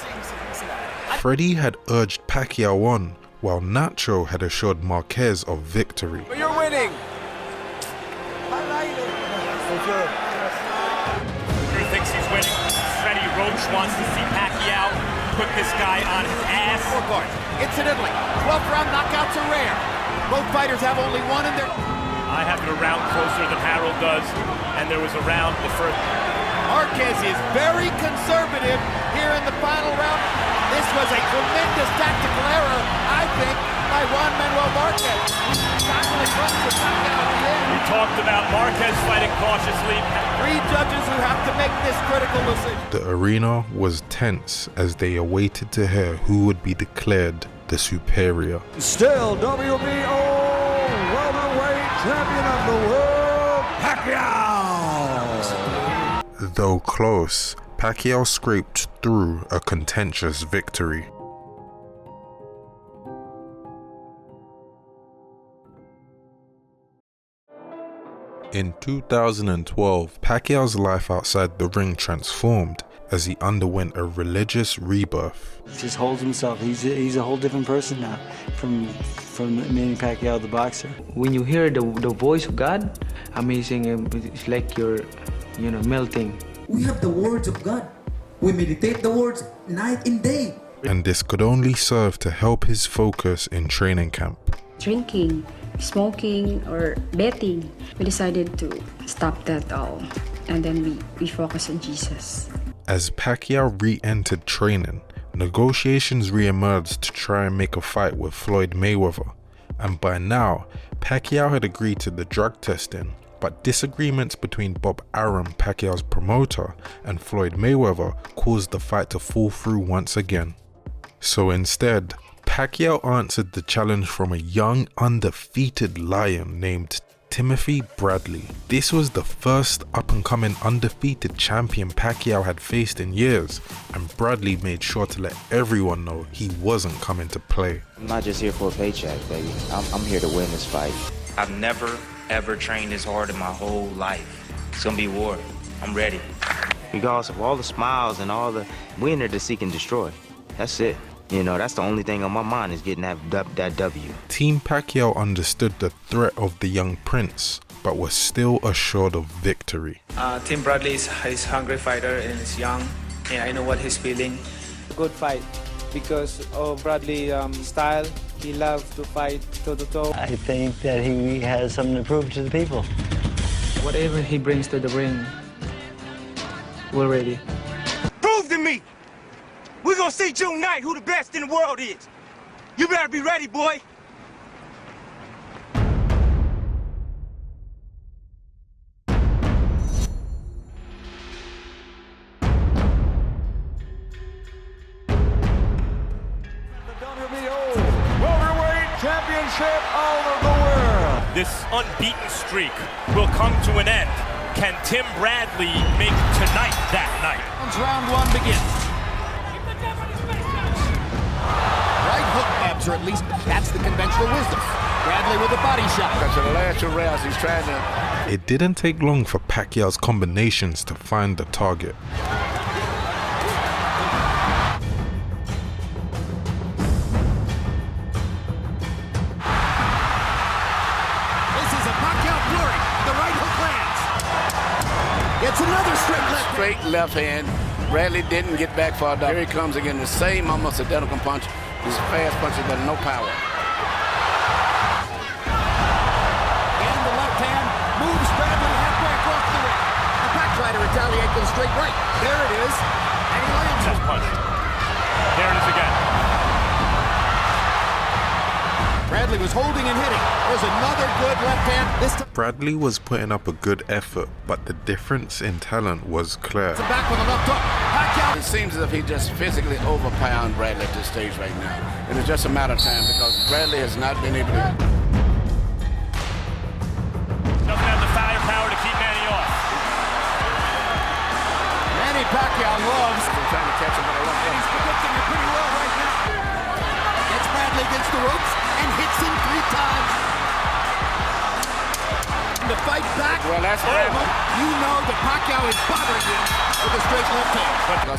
Freddie had urged Pacquiao on, while Nacho had assured Marquez of victory. You're winning. Who thinks he's winning? Freddie Roach wants to see Pacquiao put this guy on his ass. Incidentally, 12th round knockouts are rare. Both fighters have only one in their... I have it a round closer than Harold does, and there was a round the first. Marquez is very conservative here in the final round. This was a tremendous tactical error, I think, by Juan Manuel Marquez. We talked about Marquez fighting cautiously. 3 judges who have to make this critical decision. The arena was tense as they awaited to hear who would be declared the superior. Still WBO welterweight champion of the world, Pacquiao. Though close, Pacquiao scraped through a contentious victory. In 2012, Pacquiao's life outside the ring transformed as he underwent a religious rebirth. He just holds himself. He's a whole different person now from Manny Pacquiao, the boxer. When you hear the voice of God, amazing. It's like you're, melting. We have the words of God. We meditate the words night and day. And this could only serve to help his focus in training camp. Drinking, smoking, or betting. We decided to stop that all. And then we focus on Jesus. As Pacquiao re-entered training, negotiations re-emerged to try and make a fight with Floyd Mayweather. And by now, Pacquiao had agreed to the drug testing, but disagreements between Bob Arum, Pacquiao's promoter, and Floyd Mayweather caused the fight to fall through once again. So instead, Pacquiao answered the challenge from a young, undefeated lion named Timothy Bradley. This was the first up-and-coming undefeated champion Pacquiao had faced in years, and Bradley made sure to let everyone know he wasn't coming to play. I'm not just here for a paycheck, baby. I'm here to win this fight. I've never, ever trained this hard in my whole life. It's gonna be war. I'm ready. Regardless of all the smiles and all the... we're in there to seek and destroy. That's it. That's the only thing on my mind is getting that W. Team Pacquiao understood the threat of the young prince, but was still assured of victory. Tim Bradley is a hungry fighter and he's young, and I know what he's feeling. Good fight because of Bradley's style. He loves to fight toe-to-toe. I think that he has something to prove to the people. Whatever he brings to the ring, we're ready. Prove to me! We're gonna see June 9th who the best in the world is. You better be ready, boy. Championship of the world. This unbeaten streak will come to an end. Can Tim Bradley make tonight that night? Round 1 begins. Right hook abs, or at least that's the conventional wisdom. Bradley with a body shot. That's the last 2 rounds he's trying to... It didn't take long for Pacquiao's combinations to find the target. It's another straight left. Straight left hand. Bradley didn't get back far enough. Here he comes again, the same almost identical punch. These fast punches, but no power. And the left hand moves Bradley halfway across the ring. The back try to retaliate to the straight right. There it is. And he lands his punch. There it is again. Bradley was holding and hitting. There's another good left hand. This time Bradley was putting up a good effort, but the difference in talent was clear. back with a left hook. Pacquiao. It seems as if he just physically overpowered Bradley at this stage right now. And it's just a matter of time because Bradley has not been able to... Doesn't have the firepower to keep Manny off. Manny Pacquiao loves. They're trying to catch him, but I love him. He's predicting it pretty well right now. Gets Bradley against the ropes and hits him 3 times. The fight back. Well, that's You know that Pacquiao is bothering him with a straight left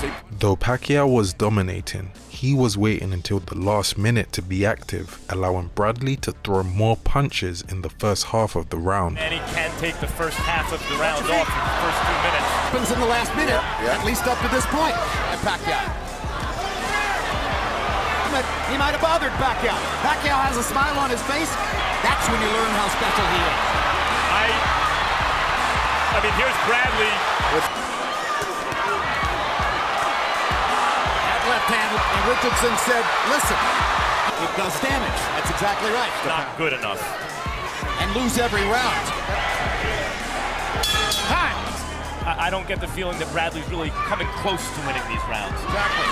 hand. Though Pacquiao was dominating, he was waiting until the last minute to be active, allowing Bradley to throw more punches in the first half of the round. Manny can take the first half of the round off in the first 2 minutes. Happens in the last minute, at least up to this point. And Pacquiao. He might have bothered Pacquiao. Pacquiao has a smile on his face. That's when you learn how special he is. I mean, here's Bradley with that left hand, and Richardson said, listen, it does damage. That's exactly right. Not good enough. And lose every round. Time. I don't get the feeling that Bradley's really coming close to winning these rounds. Exactly.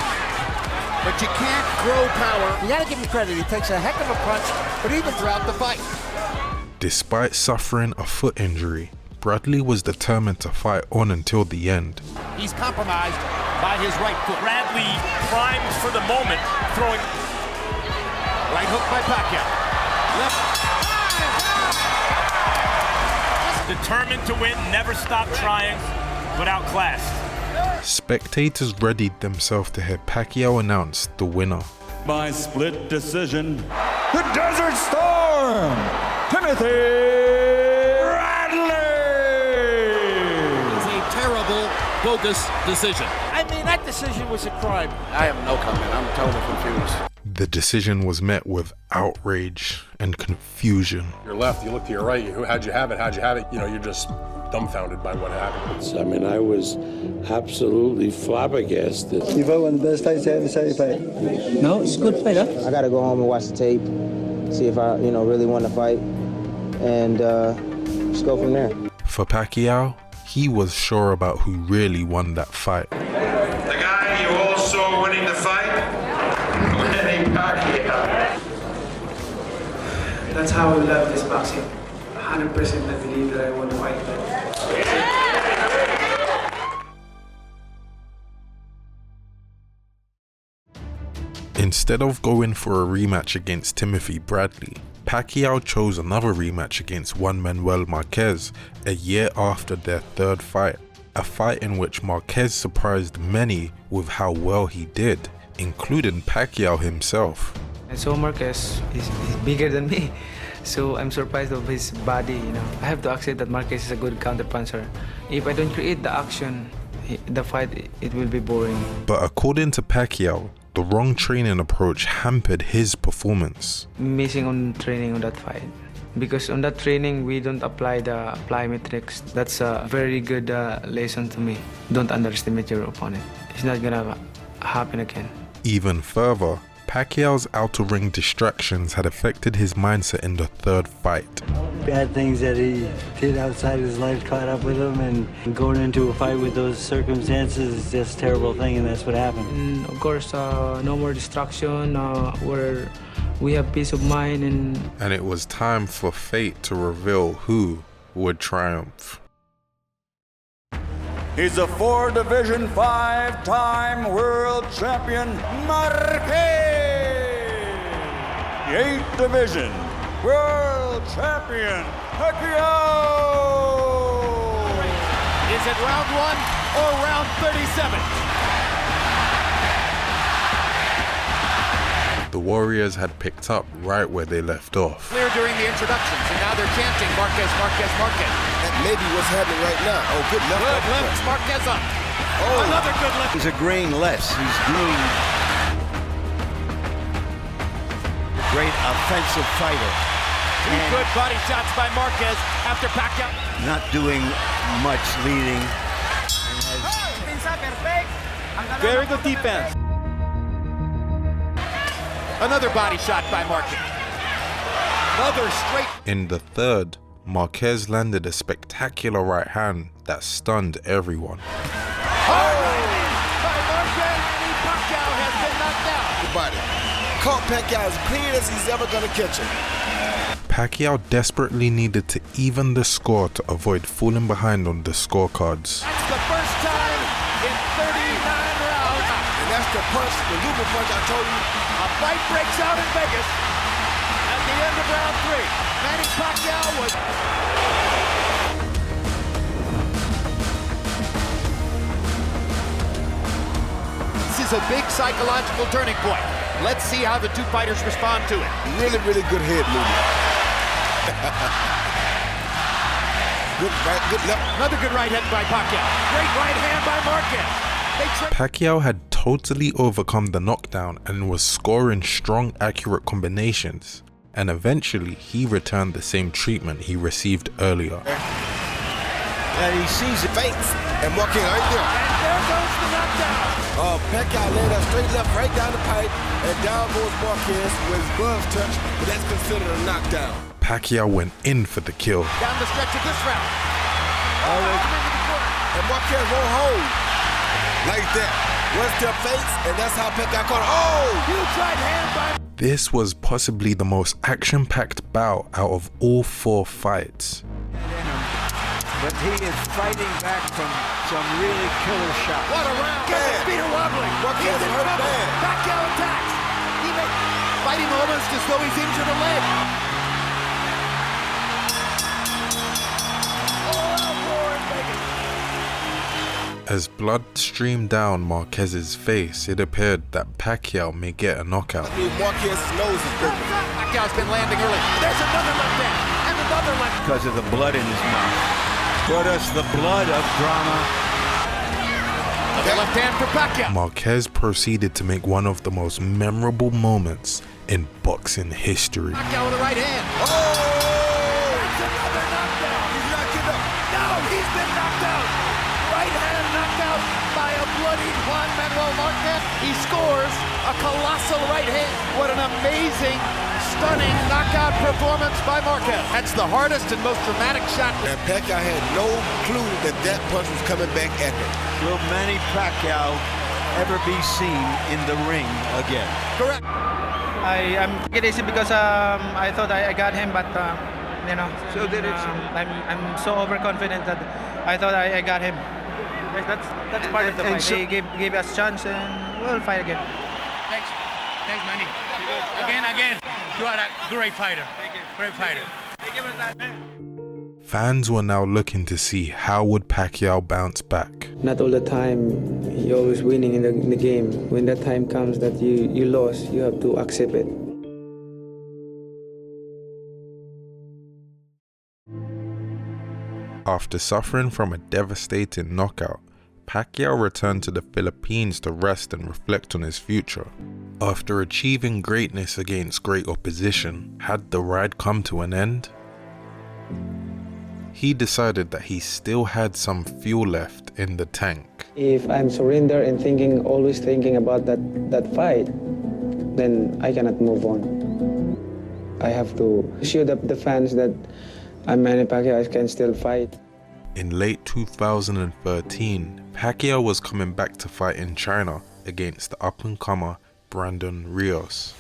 But you can't grow power. You gotta give him credit. He takes a heck of a punch, but even throughout the fight. Despite suffering a foot injury, Bradley was determined to fight on until the end. He's compromised by his right foot. Bradley primed for the moment, throwing right hook by Pacquiao. Left. Determined to win, never stop trying, but outclassed. Spectators readied themselves to hear Pacquiao announce the winner. By split decision, the Desert Storm, Timothy bogus decision. I mean, that decision was a crime. I have no comment. I'm totally confused. The decision was met with outrage and confusion. Your left, you look to your right. How'd you have it? How'd you have it? You know, you're just dumbfounded by what happened. I mean, I was absolutely flabbergasted. You fought one of the best fights you ever saw you fight? No, it's a good fight, huh? I got to go home and watch the tape, see if I, really want to fight, and just go from there. For Pacquiao, he was sure about who really won that fight. The guy you all saw winning the fight, Manny Pacquiao. That's how I love this boxing. 100% I believe that I won the fight. Instead of going for a rematch against Timothy Bradley, Pacquiao chose another rematch against Juan Manuel Marquez a year after their third fight, a fight in which Marquez surprised many with how well he did, including Pacquiao himself. I saw Marquez, he's bigger than me, so I'm surprised of his body, I have to accept that Marquez is a good counterpuncher. If I don't create the action, the fight, it will be boring. But according to Pacquiao, the wrong training approach hampered his performance. Missing on training on that fight. Because on that training, we don't apply the plyometrics. That's a very good lesson to me. Don't underestimate your opponent. It's not gonna happen again. Even further, Pacquiao's outer-ring distractions had affected his mindset in the third fight. Bad things that he did outside his life caught up with him, and going into a fight with those circumstances is just a terrible thing, and that's what happened. And of course, no more distraction, where we have peace of mind. And it was time for fate to reveal who would triumph. He's a 4-division, 5-time world champion, Marquez. The 8th-division world champion, Pacquiao. Is it round 1 or round 37? The Warriors had picked up right where they left off. Clear during the introductions, and now they're chanting Marquez, Marquez, Marquez. That may be what's happening right now. Oh, good enough. Good, lifts Marquez up. Oh. Another good left. He's agreeing less. He's doing a great offensive fighter. Two good body shots by Marquez after Pacquiao. Not doing much leading. Very good defense. Another body shot by Marquez. Another straight. In the third, Marquez landed a spectacular right hand that stunned everyone. Hard right hand by Marquez. Manny Pacquiao has been knocked out. Everybody, caught Pacquiao as clean as he's ever going to catch him. Pacquiao desperately needed to even the score to avoid falling behind on the scorecards. That's the first time in 39 rounds. And that's the punch, the looping punch I told you. A fight breaks out in Vegas at the end of round 3. Manny Pacquiao was... This is a big psychological turning point. Let's see how the two fighters respond to it. Really, really good head movement. Good right, good left. Another good right hand by Pacquiao. Great right hand by Marquez. Pacquiao had totally overcome the knockdown and was scoring strong, accurate combinations. And eventually, he returned the same treatment he received earlier. And he sees the face, and Marquez right there. And there goes the knockdown. Pacquiao laid a straight left right down the pipe, and down goes Marquez with his gloves touched, but that's considered a knockdown. Pacquiao went in for the kill. Down the stretch of this round. And Marquez won't hold. Like that. One step face, and that's how Pacquiao caught it. Oh! Huge right hand by... This was possibly the most action-packed bout out of all 4 fights. But he is fighting back from some really killer shots. What a round! Get his feet are wobbling. He's in trouble. Pacquiao attacks. He may fighting almost as though he's injured a leg. As blood streamed down Marquez's face, it appeared that Pacquiao may get a knockout. Marquez's nose is broken. Pacquiao's been landing early. There's another left hand and another left. Because of the blood in his mouth. Brought us the blood of drama. The left hand for Pacquiao. Marquez proceeded to make one of the most memorable moments in boxing history. Pacquiao with the right hand. Oh! That's another knockdown. He's not getting up. No, he's been knocked out. Right hand knocked out by a bloody Juan Manuel Marquez. He scores a colossal right hand. What an amazing, stunning knockout performance by Marquez. That's the hardest and most dramatic shot. And Pacquiao had no clue that that punch was coming back at him. Will Manny Pacquiao ever be seen in the ring again? Correct. I'm crazy because I thought I got him, but you know, so did it. I'm so overconfident that I thought I got him. That's part of the fight. They gave us chance, and we'll fight again. Thanks, Manny. Again, you are a great fighter. Great fighter. Fans were now looking to see how would Pacquiao bounce back. Not all the time you're always winning in the game. When that time comes that you lost, you have to accept it. After suffering from a devastating knockout, Pacquiao returned to the Philippines to rest and reflect on his future. After achieving greatness against great opposition, had the ride come to an end? He decided that he still had some fuel left in the tank. If I'm surrender and always thinking about that fight, then I cannot move on. I have to show the fans that I'm Manny Pacquiao, I can still fight. In late 2013, Pacquiao was coming back to fight in China against the up-and-comer Brandon Rios.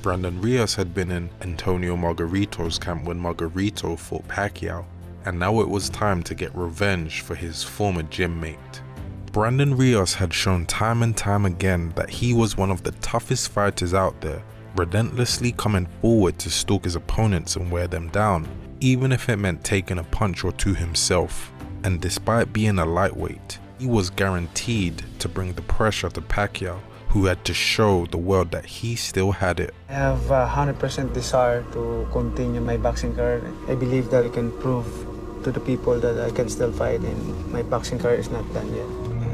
Brandon Rios had been in Antonio Margarito's camp when Margarito fought Pacquiao, and now it was time to get revenge for his former gym mate. Brandon Rios had shown time and time again that he was one of the toughest fighters out there, relentlessly coming forward to stalk his opponents and wear them down, even if it meant taking a punch or two himself. And despite being a lightweight, he was guaranteed to bring the pressure to Pacquiao, who had to show the world that he still had it. I have 100% desire to continue my boxing career. I believe that I can prove to the people that I can still fight and my boxing career is not done yet.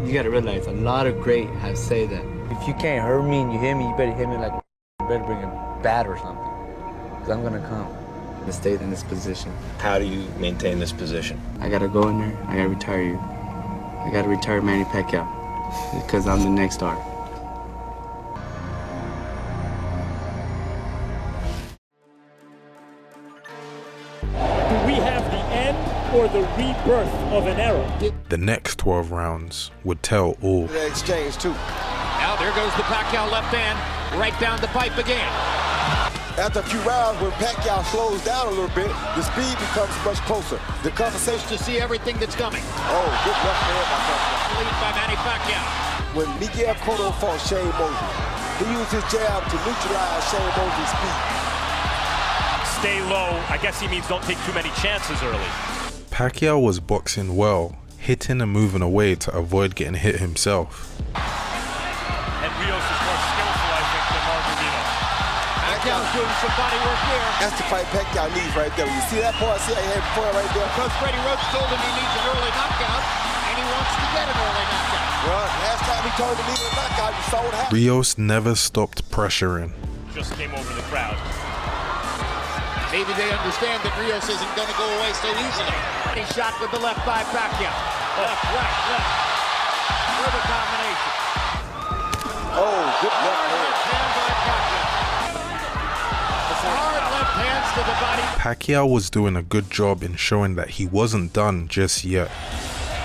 You gotta realize, a lot of great have said that. If you can't hurt me and you hit me, you better hit me like you better bring a bat or something. Because I'm gonna come and stay in this position. How do you maintain this position? I gotta go in there, I gotta retire you. I gotta retire Manny Pacquiao. Because I'm the next star. Do we have the end or the rebirth of an era? The next 12 rounds would tell all. The exchange too. Now there goes the Pacquiao left hand, right down the pipe again. After a few rounds, when Pacquiao slows down a little bit, the speed becomes much closer. The conversation to see everything that's coming. Oh, good left hand by Pacquiao. Lead by Manny Pacquiao. When Miguel Cotto fought Shane Mosley, he used his jab to neutralize Shane Mosley's speed. Stay low. I guess he means don't take too many chances early. Pacquiao was boxing well, hitting and moving away to avoid getting hit himself. And Rios is more skillful, I think, than Margarito. Pacquiao's doing some body work here. That's the fight Pacquiao needs right there. You see that part? See how he had before right there? Coach Freddie Roach told him he needs an early knockout, and he wants to get an early knockout. Well, last time he told him he needed a knockout, you saw what happened. Rios never stopped pressuring. Just came over the crowd. Maybe they understand that Rios isn't going to go away so easily. He shot with the left by Pacquiao. Left, right, left. Further combination. Oh, good left hand. Hand by Pacquiao. Hard left hands to the body. Pacquiao was doing a good job in showing that he wasn't done just yet.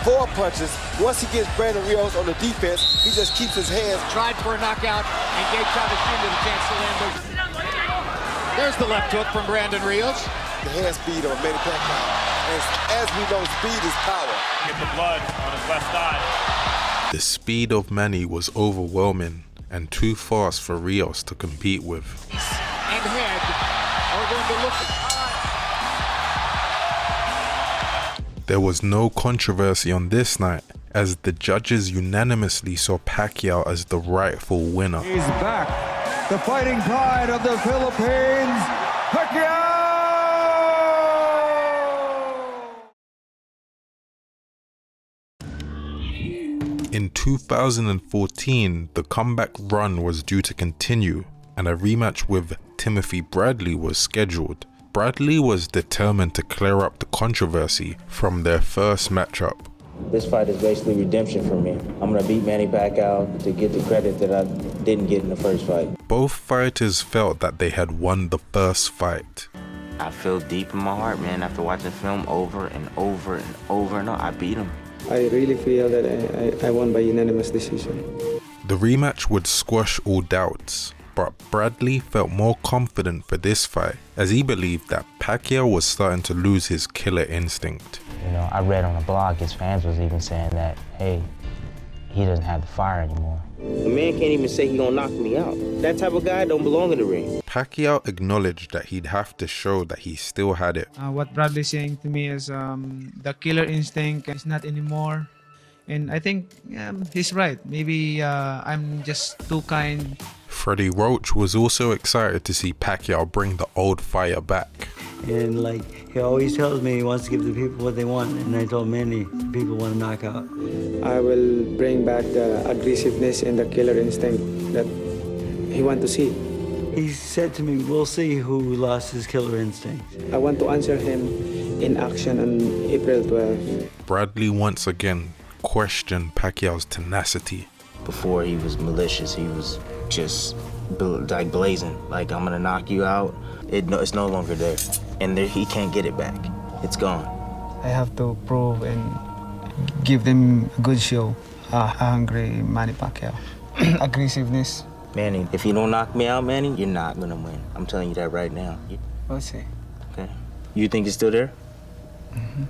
4 punches. Once he gets Brandon Rios on the defense, he just keeps his hands. Tried for a knockout and gave Travis Jr. the chance to land those. There's the left hook from Brandon Rios. The hand speed of Manny Pacquiao. As we know, speed is power. Get the blood on his left eye. The speed of Manny was overwhelming and too fast for Rios to compete with. And head are going to look. There was no controversy on this night, as the judges unanimously saw Pacquiao as the rightful winner. He's back. The fighting pride of the Philippines, Pacquiao! In 2014, the comeback run was due to continue, and a rematch with Timothy Bradley was scheduled. Bradley was determined to clear up the controversy from their first matchup. This fight is basically redemption for me. I'm gonna beat Manny Pacquiao to get the credit that I didn't get in the first fight. Both fighters felt that they had won the first fight. I feel deep in my heart, man, after watching the film over and over and over and over. I beat him. I really feel that I won by unanimous decision. The rematch would squash all doubts, but Bradley felt more confident for this fight, as he believed that Pacquiao was starting to lose his killer instinct. You know, I read on the blog, his fans was even saying that, hey, he doesn't have the fire anymore. A man can't even say he gonna knock me out. That type of guy don't belong in the ring. Pacquiao acknowledged that he'd have to show that he still had it. What Bradley's saying to me is the killer instinct is not anymore. And I think he's right. Maybe I'm just too kind. Freddie Roach was also excited to see Pacquiao bring the old fire back. And like, he always tells me he wants to give the people what they want, and I told Manny, people want to knock out. I will bring back the aggressiveness and the killer instinct that he wants to see. He said to me, we'll see who lost his killer instinct. I want to answer him in action on April 12th. Bradley once again questioned Pacquiao's tenacity. Before he was malicious, he was just like blazing, like I'm gonna knock you out. It's no longer there, and he can't get it back. It's gone. I have to prove and give them a good show. A hungry Manny Pacquiao. Aggressiveness. Manny, if you don't knock me out, Manny, you're not gonna win. I'm telling you that right now. We'll see. Okay. You think it's still there? Mm-hmm.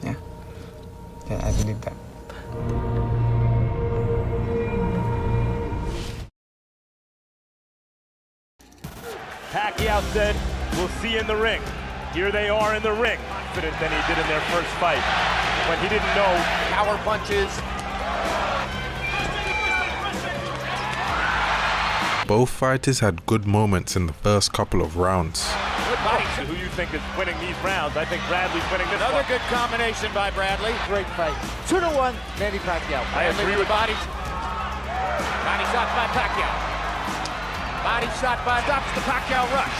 Yeah. Yeah, I believe that. Pacquiao said, we'll see you in the ring. Here they are in the ring. Confident than he did in their first fight. But he didn't know. Power punches. Both fighters had good moments in the first couple of rounds. Good body Who you think is winning these rounds? I think Bradley's winning this Another one. good combination by Bradley. Great fight. 2-1, Manny Pacquiao. I agree with body. Body shot by Pacquiao. Body shot by stops the Pacquiao rush.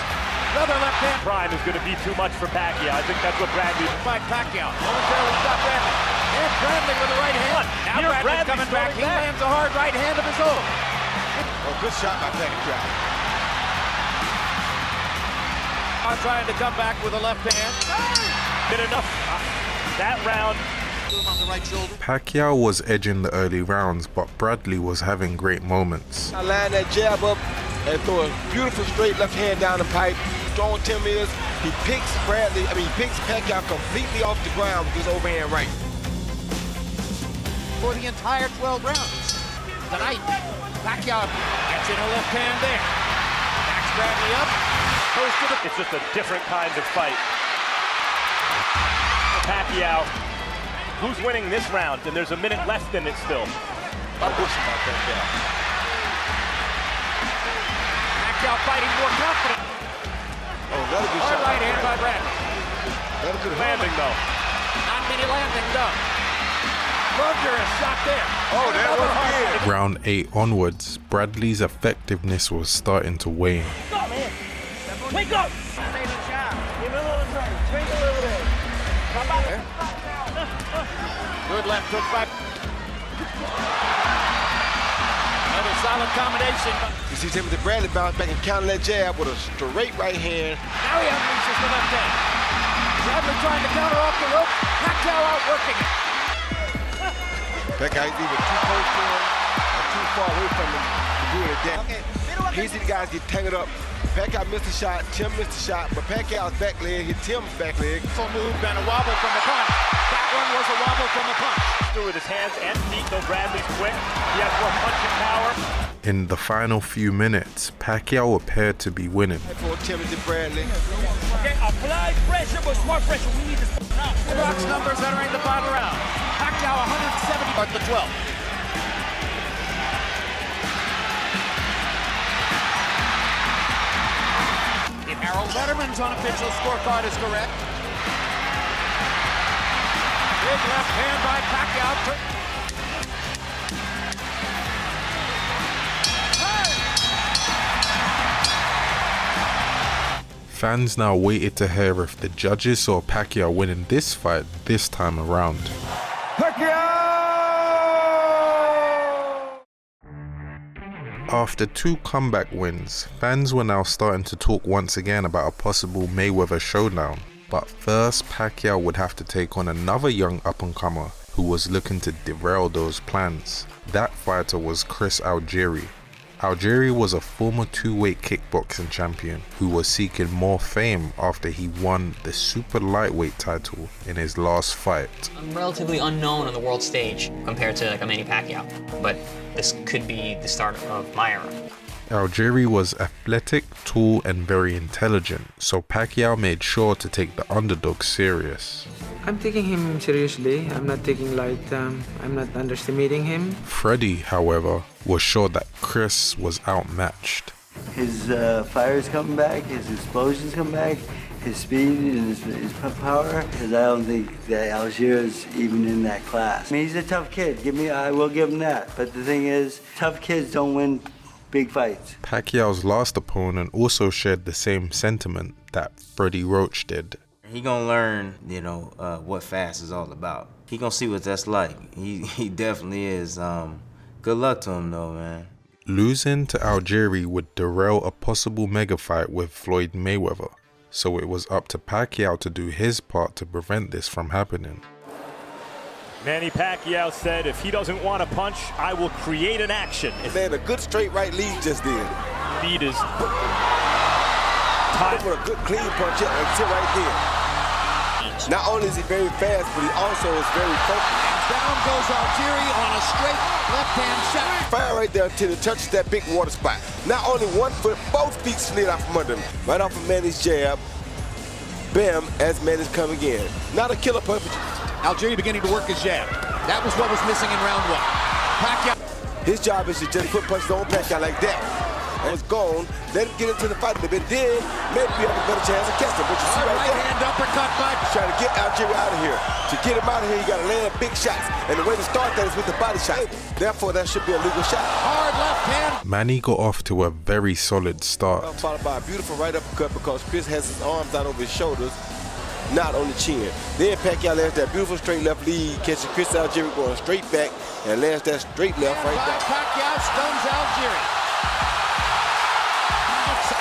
Another left hand. Prime is going to be too much for Pacquiao. I think that's what Bradley by Pacquiao. Momentarily stop Bradley. And Bradley with the right hand. Now Bradley's coming back. He lands a hard right hand of his own. Oh, good shot by Pacquiao. Trying to come back with a left hand. Did enough. That round. On the right shoulder. Pacquiao was edging the early rounds, but Bradley was having great moments. I line that jab up and throw a beautiful straight left hand down the pipe. Strong Tim is, he picks Pacquiao completely off the ground with his overhand right. For the entire 12 rounds. Tonight, Pacquiao gets in a left hand there. Backs Bradley up. It's just a different kind of fight. Pacquiao, who's winning this round? And there's a minute left in it still. Pacquiao fighting more confident. Oh, another good shot. Right hand by Bradley. Another good landing though. Not many landing though. Murderous shot there. Oh, that was good. Round 8 onwards, Bradley's effectiveness was starting to wane. Wake up! Give it a little turn. Swing a little bit. Good left hook by. Another solid combination. You see Timothy Bradley bounce back and counter that jab with a straight right hand. Now he unleashes the left hand. Bradley trying to counter off the rope. Pacquiao outworking it. Pacquiao either too close to him or too far away from him to do it again. Here see the guys get tangled up. Pacquiao missed a shot, Tim missed a shot, but Pacquiao's back leg hit Tim's back leg. Full move and a wobble from the punch. That one was a wobble from the punch. Through with his hands and feet, though Bradley's quick. He has more punching power. In the final few minutes, Pacquiao appeared to be winning. For Timothy Bradley. Okay, apply pressure, but smart pressure. We need to stop now. Box numbers entering the final round. Pacquiao 170 at the 12th. Harold Letterman's unofficial scorecard is correct. Big left hand by Pacquiao. Fans now waited to hear if the judges saw Pacquiao winning this fight this time around. After 2 comeback wins, fans were now starting to talk once again about a possible Mayweather showdown. But first, Pacquiao would have to take on another young up-and-comer who was looking to derail those plans. That fighter was Chris Algieri. Algieri was a former 2-weight kickboxing champion who was seeking more fame after he won the super lightweight title in his last fight. I'm relatively unknown on the world stage compared to like a Manny Pacquiao, but this could be the start of my era. Algieri was athletic, tall and very intelligent, so Pacquiao made sure to take the underdog serious. I'm taking him seriously. I'm not taking I'm not underestimating him. Freddie, however, was sure that Chris was outmatched. His fire's coming back, his explosions come back, his speed and his power, because I don't think that Algieri's even in that class. I mean, he's a tough kid. I will give him that. But the thing is, tough kids don't win big fights. Pacquiao's last opponent also shared the same sentiment that Freddie Roach did. He gonna learn, what fast is all about. He gonna see what that's like. He definitely is. Good luck to him though, man. Losing to Algieri would derail a possible mega fight with Floyd Mayweather, so it was up to Pacquiao to do his part to prevent this from happening. Manny Pacquiao said, if he doesn't want to punch, I will create an action. Man, a good straight right lead just did. Lead is tied with a good clean punch right there. Not only is he very fast, but he also is very focused. Down goes Algieri on a straight left-hand shot. Fire right there until it touches that big water spot. Not only one foot, both feet slid out from under him. Right off of Manny's jab. Bam, as Manny's coming in. Not a killer punch. Algieri beginning to work his jab. That was what was missing in round 1. Pacquiao. His job is to just put punches on Pacquiao like that. and it's gone. Let him get into the fight a little bit. Then maybe you have a better chance of catching him. But you see right there, hand uppercut by trying to get Algieri out of here. To get him out of here, you got to land big shots. And the way to start that is with the body shot. Therefore, that should be a legal shot. Hard left hand. Manny got off to a very solid start. Followed by a beautiful right uppercut because Chris has his arms out over his shoulders, not on the chin. Then Pacquiao lands that beautiful straight left lead, catching Chris Algieri going straight back and lands that straight left right back. Pacquiao stuns Algieri.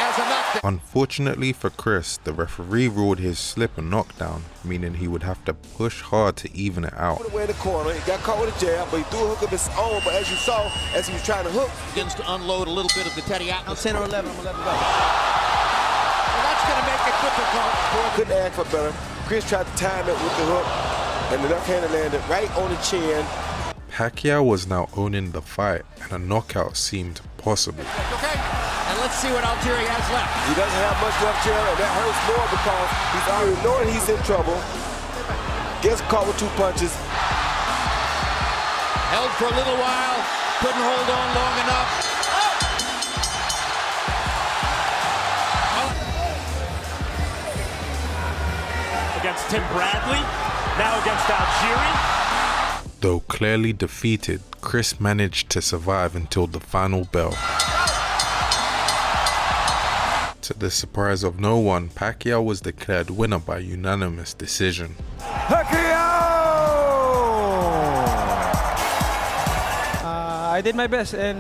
As a knockdown. Unfortunately for Chris, the referee ruled his slip a knockdown, meaning he would have to push hard to even it out. Put away in the corner, he got caught with a jab, but he threw a hook of his own. But as you saw, as he was trying to hook, begins to unload a little bit of the Teddy out. 10 or 11, I'm gonna let him go. Well, that's gonna make it difficult for him. Couldn't ask for better. Chris tried to time it with the hook, and the left hand landed right on the chin. Pacquiao was now owning the fight, and a knockout seemed possible. Okay, and let's see what Algieri has left. He doesn't have much left here, and that hurts more because he's already knowing he's in trouble. Gets caught with 2 punches. Held for a little while, couldn't hold on long enough. Against Tim Bradley, now against Algieri. Though clearly defeated, Chris managed to survive until the final bell. To the surprise of no one, Pacquiao was declared winner by unanimous decision. I did my best, and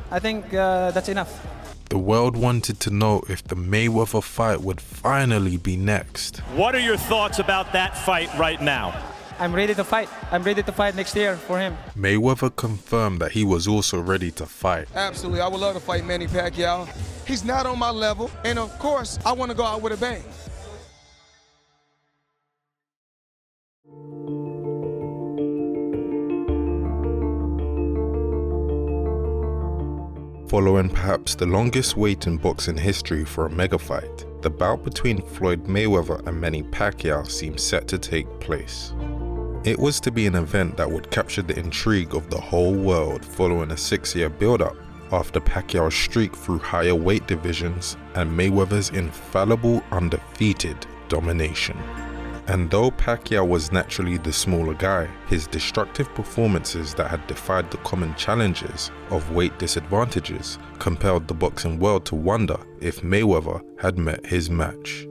I think that's enough. The world wanted to know if the Mayweather fight would finally be next. What are your thoughts about that fight right now? I'm ready to fight. I'm ready to fight next year for him. Mayweather confirmed that he was also ready to fight. Absolutely, I would love to fight Manny Pacquiao. He's not on my level, and of course, I want to go out with a bang. Following perhaps the longest wait in boxing history for a mega fight, the bout between Floyd Mayweather and Manny Pacquiao seemed set to take place. It was to be an event that would capture the intrigue of the whole world following a 6-year build-up after Pacquiao's streak through higher weight divisions and Mayweather's infallible undefeated domination. And though Pacquiao was naturally the smaller guy, his destructive performances that had defied the common challenges of weight disadvantages compelled the boxing world to wonder if Mayweather had met his match.